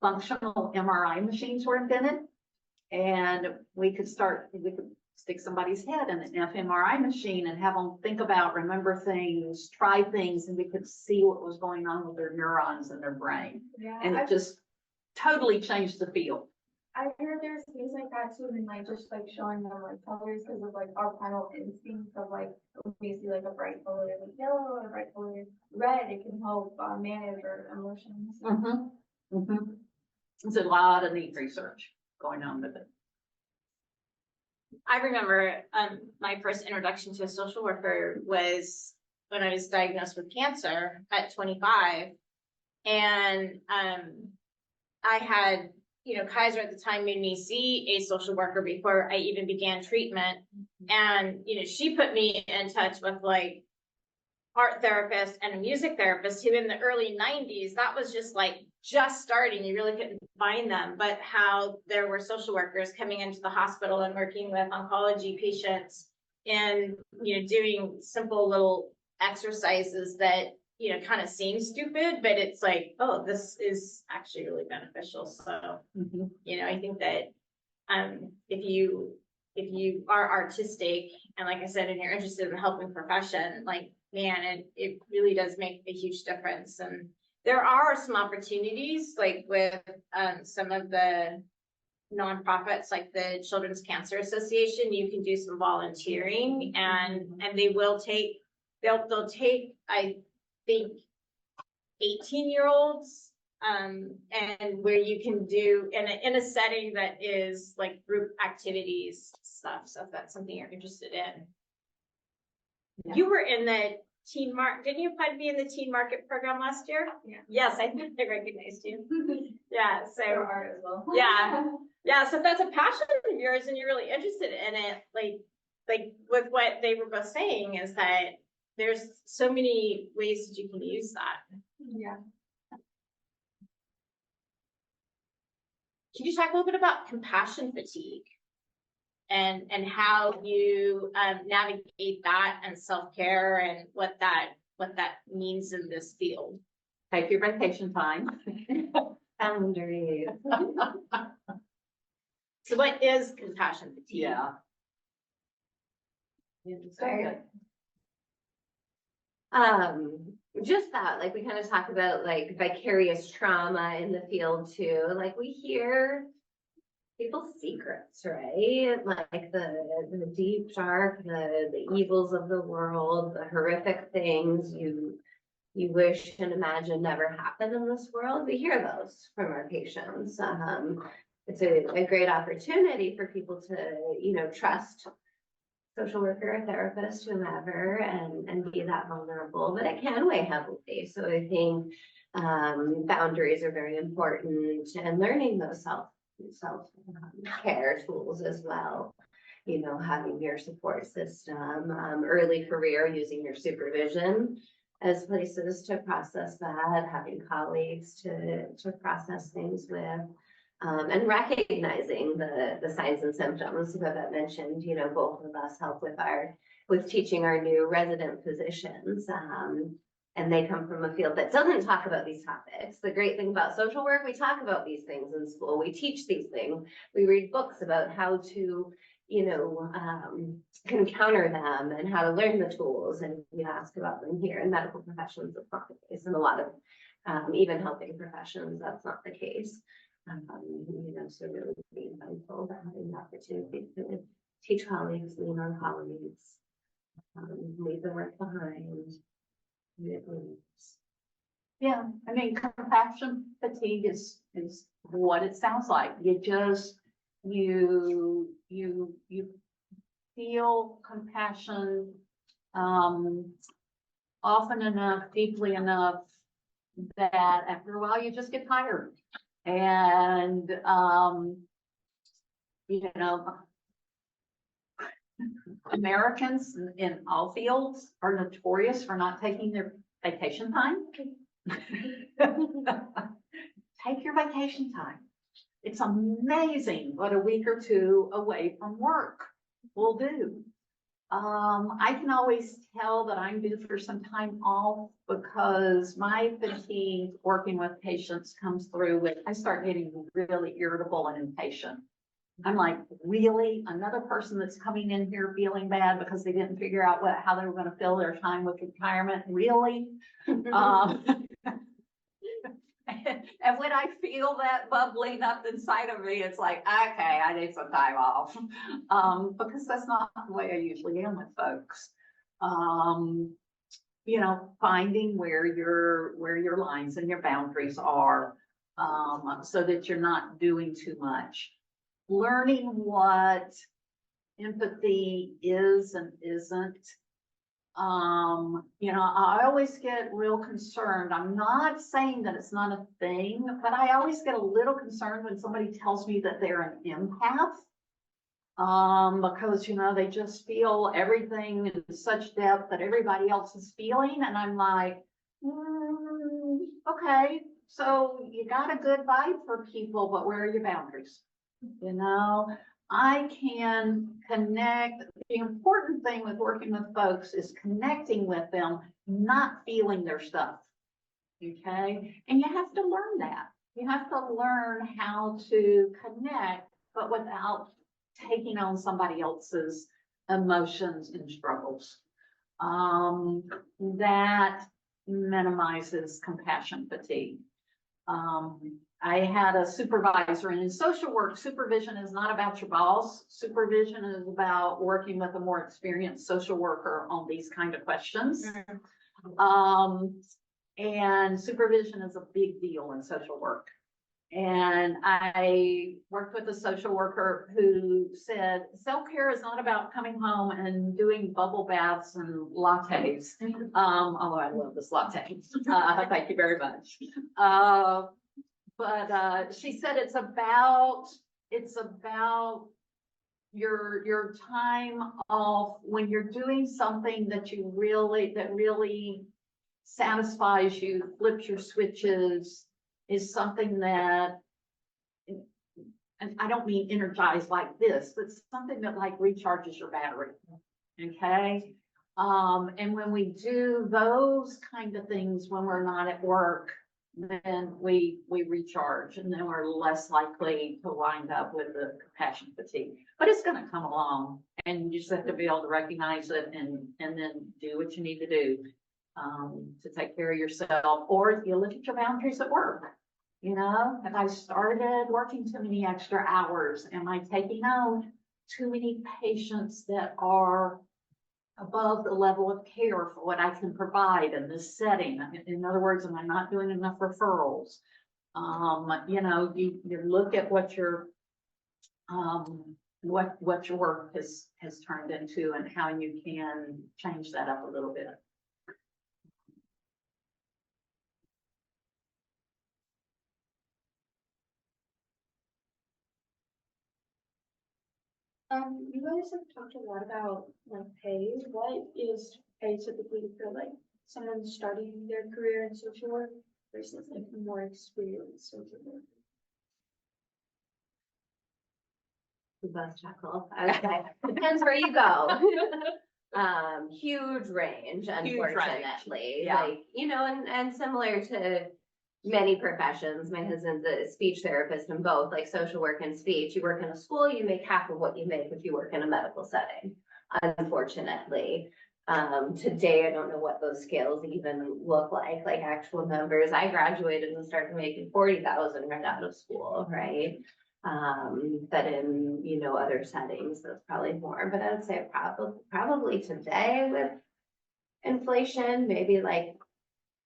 functional MRI machines were invented, and we could stick somebody's head in an fMRI machine and have them think about, remember things, try things, and we could see what was going on with their neurons in their brain. Yeah, And it just totally changed the field. I heard there's things like that too, and like just like showing them like colors because of like our primal instinct of like when we see like a bright color like yellow or a bright color red, it can help manage our emotions. There's a lot of neat research going on with it. I remember, my first introduction to a social worker was when I was diagnosed with cancer at 25. And, I had, you know, Kaiser at the time made me see a social worker before I even began treatment. And, you know, she put me in touch with like art therapist and a music therapist who in the early 90s, that was just starting. You really couldn't find them, but how there were social workers coming into the hospital and working with oncology patients and, you know, doing simple little exercises that, you know, kind of seem stupid, but it's like, oh, this is actually really beneficial. So, you know, I think that, if you are artistic and like I said, and you're interested in the helping profession, like, man, it really does make a huge difference. And there are some opportunities like with some of the nonprofits like the Children's Cancer Association. You can do some volunteering and they will take, they'll take, I think, 18-year-olds and where you can do in a setting that is like group activities stuff. So if that's something you're interested in. Yeah. You were in the didn't you apply to be in the Teen Market program last year? Yeah. Yes, I think they recognized you. Yeah, so, For art as well. yeah. Yeah, so if that's a passion of yours and you're really interested in it, like with what they were both saying is that there's so many ways that you can use that. Yeah. Can you talk a little bit about compassion fatigue and how you navigate that and self-care and what that means in this field? Take your vacation time. Boundaries. So what is compassion fatigue? Yeah. Sorry. Just that, like we kind of talk about like vicarious trauma in the field too. Like we hear people's secrets, right? Like the deep, dark, the evils of the world, the horrific things you wish and imagine never happened in this world. We hear those from our patients. It's a great opportunity for people to, you know, trust social worker, therapist, whomever, and be that vulnerable, but it can weigh heavily. So I think boundaries are very important and learning those self-care tools as well. You know, having your support system, early career, using your supervision as places to process that, having colleagues to process things with. And recognizing the signs and symptoms that mentioned, you know, both of us help with teaching our new resident physicians. And they come from a field that doesn't talk about these topics. The great thing about social work, we talk about these things in school. We teach these things. We read books about how to, you know, encounter them and how to learn the tools. And you ask about them here in medical professions, it's not the case. In a lot of even helping professions, that's not the case. You know, so really being mindful about having the opportunity to teach colleagues, lean on colleagues, leave the work behind. Yeah, I mean, compassion fatigue is what it sounds like. You just, you feel compassion, often enough, deeply enough that after a while you just get tired. And, you know, Americans in all fields are notorious for not taking their vacation time. Take your vacation time. It's amazing what a week or two away from work will do. I can always tell that I'm due for some time off because my fatigue working with patients comes through with, I start getting really irritable and impatient. I'm like, really? Another person that's coming in here feeling bad because they didn't figure out how they were going to fill their time with retirement? Really? And when I feel that bubbling up inside of me, it's like, okay, I need some time off. Because that's not the way I usually am with folks. You know, finding where your lines and your boundaries are, so that you're not doing too much. Learning what empathy is and isn't. You know, I always get real concerned. I'm not saying that it's not a thing, but I always get a little concerned when somebody tells me that they're an empath. Because, you know, they just feel everything in such depth that everybody else is feeling. And I'm like, okay, so you got a good vibe for people, but where are your boundaries? You know, I can connect. The important thing with working with folks is connecting with them, not feeling their stuff. Okay. And you have to learn that. You have to learn how to connect, but without taking on somebody else's emotions and struggles. That minimizes compassion fatigue. I had a supervisor, and in social work, supervision is not about your boss. Supervision is about working with a more experienced social worker on these kind of questions. And supervision is a big deal in social work. And I worked with a social worker who said, self-care is not about coming home and doing bubble baths and lattes. Although I love this latte. Thank you very much. But she said it's about your time off when you're doing something that really satisfies you, flips your switches, is something that, and I don't mean energized like this, but something that like recharges your battery. Okay. And when we do those kind of things when we're not at work, then we recharge, and then we're less likely to wind up with the compassion fatigue. But it's going to come along, and you just have to be able to recognize it and then do what you need to do to take care of yourself. Or you look at your boundaries at work. You know, have I started working too many extra hours? Am I taking on too many patients that are above the level of care for what I can provide in this setting? In other words, am I not doing enough referrals? You know, you look at what your work has turned into and how you can change that up a little bit. You guys have talked a lot about like pay. What is pay typically for like someone starting their career in social work versus like more experienced social work? We both chuckle. Okay, depends where you go. Huge range, unfortunately, yeah. like, you know, and similar to many professions, my husband's a speech therapist in both, like social work and speech. You work in a school, you make half of what you make if you work in a medical setting, unfortunately. Today, I don't know what those scales even look like actual numbers. I graduated and started making 40,000 right out of school, right? But in, you know, other settings, that's probably more, but I would say probably today with inflation, maybe like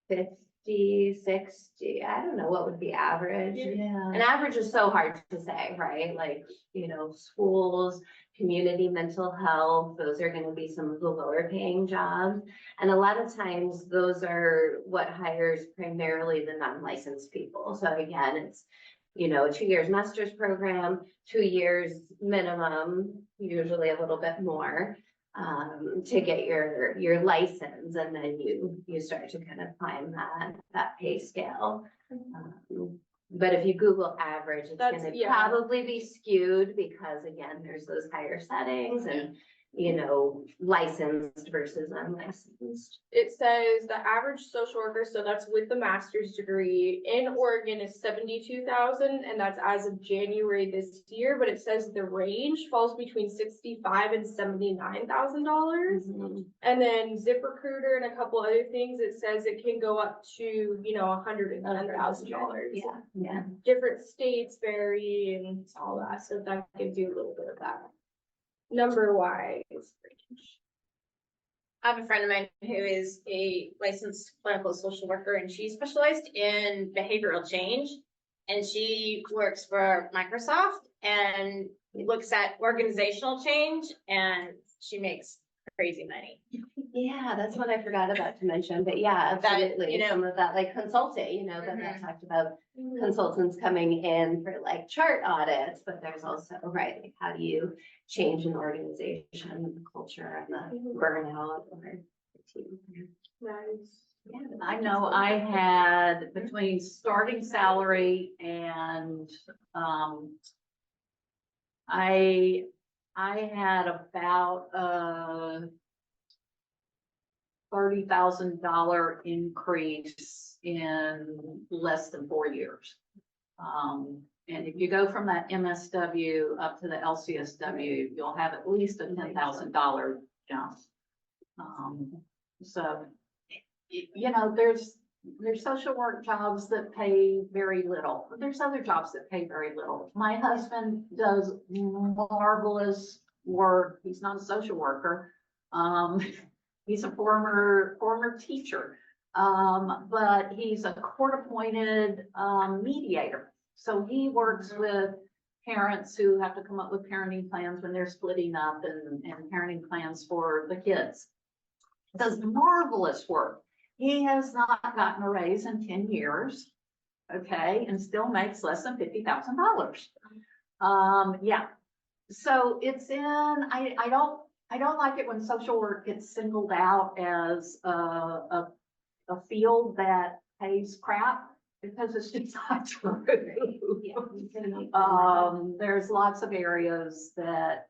50, 60, I don't know what would be average. Yeah. An average is so hard to say, right? Like, you know, schools, community mental health, those are gonna be some of the lower paying jobs. And a lot of times those are what hires primarily the non-licensed people. So again, it's, you know, 2 years master's program, 2 years minimum, usually a little bit more, to get your license, and then you start to kind of climb that pay scale. But if you Google average, it's That's- gonna yeah. probably be skewed because again, there's those higher settings and, you know, licensed versus unlicensed. It says the average social worker, so that's with the master's degree in Oregon is 72,000, and that's as of January this year, but it says the range falls between 65 and $79,000. And then ZipRecruiter and a couple other things, it says it can go up to, you know, $110,000. Yeah. Different states vary and all that, so that gives you a little bit of that number wise range. I have a friend of mine who is a licensed clinical social worker, and she specialized in behavioral change. And she works for Microsoft and looks at organizational change, and she makes crazy money. Yeah, that's what I forgot about to mention, but yeah, That, absolutely, you know- some of that, like consulting, you know, that I talked about consultants coming in for like chart audits, but there's also, right, like how do you change an organization and the culture and the burnout or the team? Nice. Yeah, I know I had between starting salary and, I had about $30,000 increase in less than 4 years. And if you go from that MSW up to the LCSW, you'll have at least a $10,000 jump. So, you know, there's social work jobs that pay very little. But there's other jobs that pay very little. My husband does marvelous work. He's not a social worker. He's a former teacher. But he's a court-appointed mediator. So he works with parents who have to come up with parenting plans when they're splitting up and parenting plans for the kids. Does marvelous work. He has not gotten a raise in 10 years, okay, and still makes less than $50,000. Yeah. So it's in, I don't like it when social work gets singled out as a field that pays crap, because it's just not true. There's lots of areas that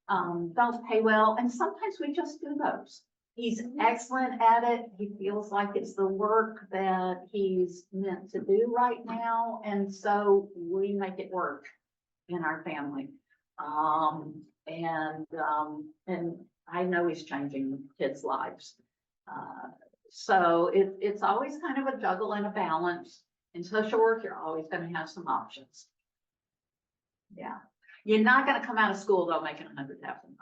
don't pay well, and sometimes we just do those. He's excellent at it. He feels like it's the work that he's meant to do right now, and so we make it work in our family. And I know he's changing kids' lives. So it's always kind of a juggle and a balance. In social work, you're always going to have some options. Yeah. You're not going to come out of school though making $100,000.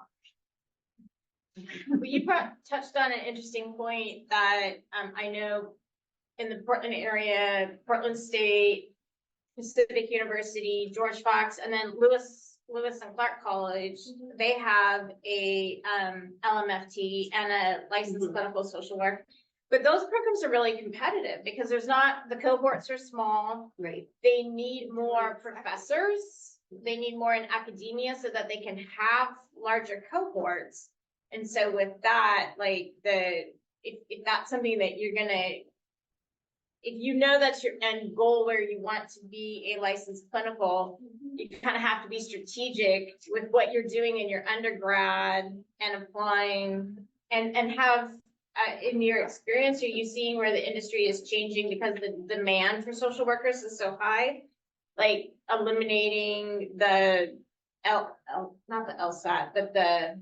Well, you touched on an interesting point that I know in the Portland area, Portland State, Pacific University, George Fox, and then Lewis and Clark College, they have a LMFT and a licensed clinical social work. But those programs are really competitive because the cohorts are small. Right. They need more professors they need more in academia so that they can have larger cohorts. And so with that, like if that's something that you're gonna, if you know that's your end goal where you want to be a licensed clinical, you kind of have to be strategic with what you're doing in your undergrad and applying and have, in your experience, are you seeing where the industry is changing because the demand for social workers is so high? Like eliminating the not the LSAT, but the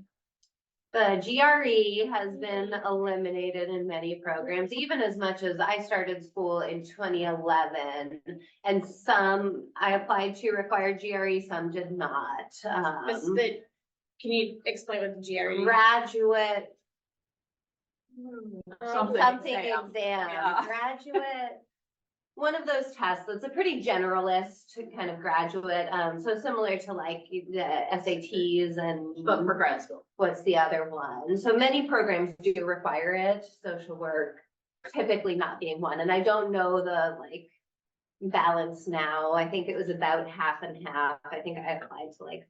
GRE has been eliminated in many programs, even as much as I started school in 2011. And some I applied to require GRE, some did not. can you explain what the GRE? Graduate Something something exam. exam, Yeah. graduate, one of those tests that's a pretty generalist kind of graduate, so similar to like the SATs and But for grad school. what's the other one? So many programs do require it, social work typically not being one, and I don't know the like balance now. I think it was about half and half. I think I applied to like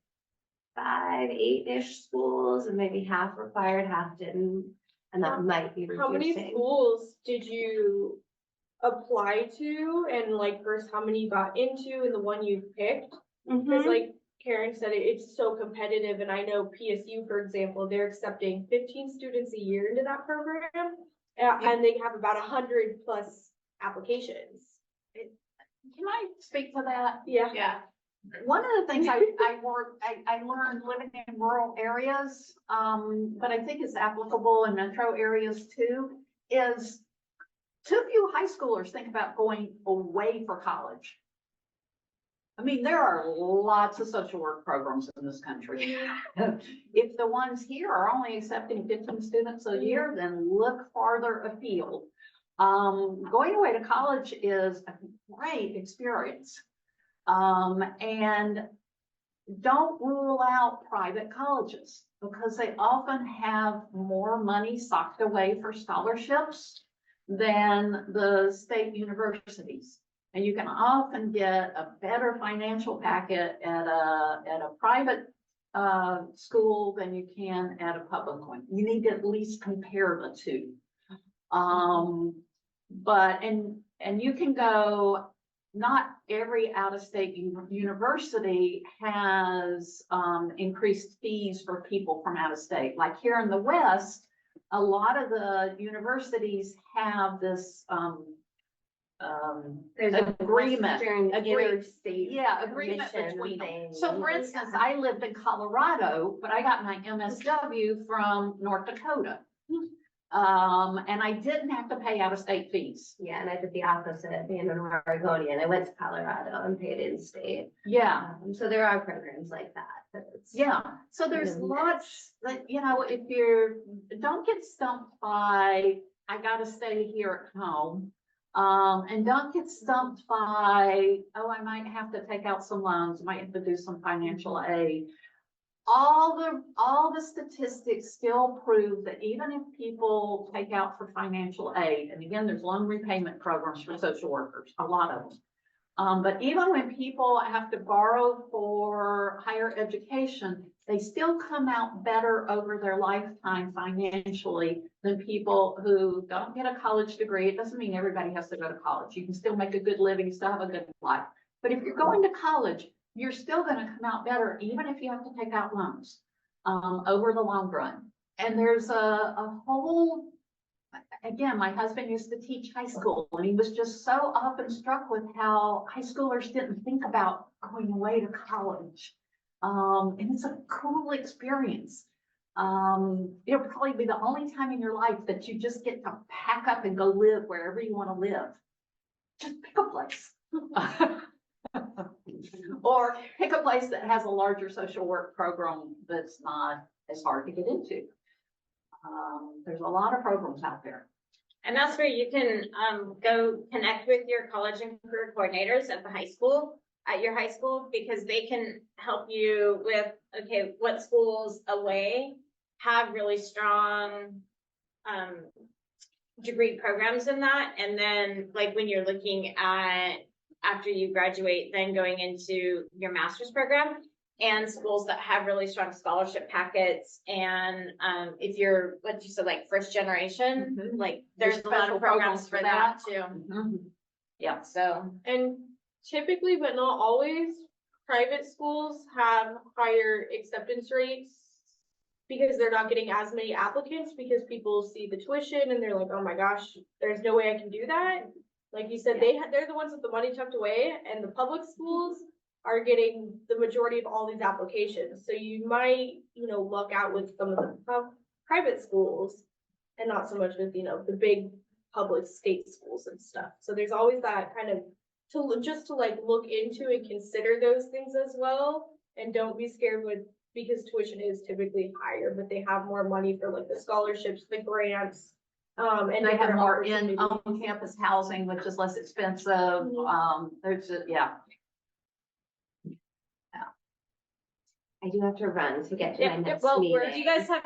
5, 8-ish schools and maybe half required, half didn't. And that might be How many reducing. schools did you apply to and like first how many you got into and the one you picked? Because Mhm. like Karen said, it's so competitive and I know PSU, for example, they're accepting 15 students a year into that program. And they have about 100+ applications. Can I speak to that? Yeah. Yeah. One of the things I learned living in rural areas, but I think it's applicable in metro areas too, is too few high schoolers think about going away for college. I mean, there are lots of social work programs in this country. If the ones here are only accepting 15 students a year, then look farther afield. Going away to college is a great experience. And don't rule out private colleges because they often have more money socked away for scholarships than the state universities. And you can often get a better financial packet at a private school than you can at a public one. You need to at least compare the two. But you can go, not every out-of-state university has increased fees for people from out of state. Like here in the West, a lot of the universities have this There's a agreement. interstate. Yeah, agreement commission between them. thing. So for instance, I lived in Colorado, but I got my MSW from North Dakota. And I didn't have to pay out-of-state fees. Yeah, and I did the opposite, being an Oregonian. I went to Colorado and paid in-state. Yeah, So there are programs like that. But it's, yeah. So there's lots that, you know, if you're, don't get stumped by, I gotta stay here at home. And don't get stumped by, oh, I might have to take out some loans, might have to do some financial aid. All the statistics still prove that even if people take out for financial aid, and again, there's loan repayment programs for social workers, a lot of them. But even when people have to borrow for higher education, they still come out better over their lifetime financially than people who don't get a college degree. It doesn't mean everybody has to go to college. You can still make a good living, still have a good life. But if you're going to college, you're still going to come out better, even if you have to take out loans over the long run. And there's a whole, again, my husband used to teach high school, and he was just so often struck with how high schoolers didn't think about going away to college. And it's a cool experience. It'll probably be the only time in your life that you just get to pack up and go live wherever you want to live. Just pick a place. Or pick a place that has a larger social work program that's not as hard to get into. There's a lot of programs out there. And that's where you can go connect with your college and career coordinators at the high school, at your high school, because they can help you with, okay, what schools away have really strong degree programs in that. And then like when you're looking at after you graduate, then going into your master's program. And schools that have really strong scholarship packets, and if you're, what you said, like first generation, Mhm. like There's there's a lot special of programs programs for for that that. too. Yeah. So, And typically, but not always, private schools have higher acceptance rates because they're not getting as many applicants because people see the tuition and they're like, oh my gosh, there's no way I can do that. Like you said, they're the ones with the money tucked away, and the public schools are getting the majority of all these applications. So you might, luck out with some of the private schools and not so much with, the big public state schools and stuff. So there's always that kind of just to like look into and consider those things as well. And don't be scared because tuition is typically higher, but they have more money for like the scholarships, the grants. And They have different more in opportunities. on-campus housing, which is less expensive. There's, yeah. I do have to run to get to my Yeah, next well, meeting. do you guys have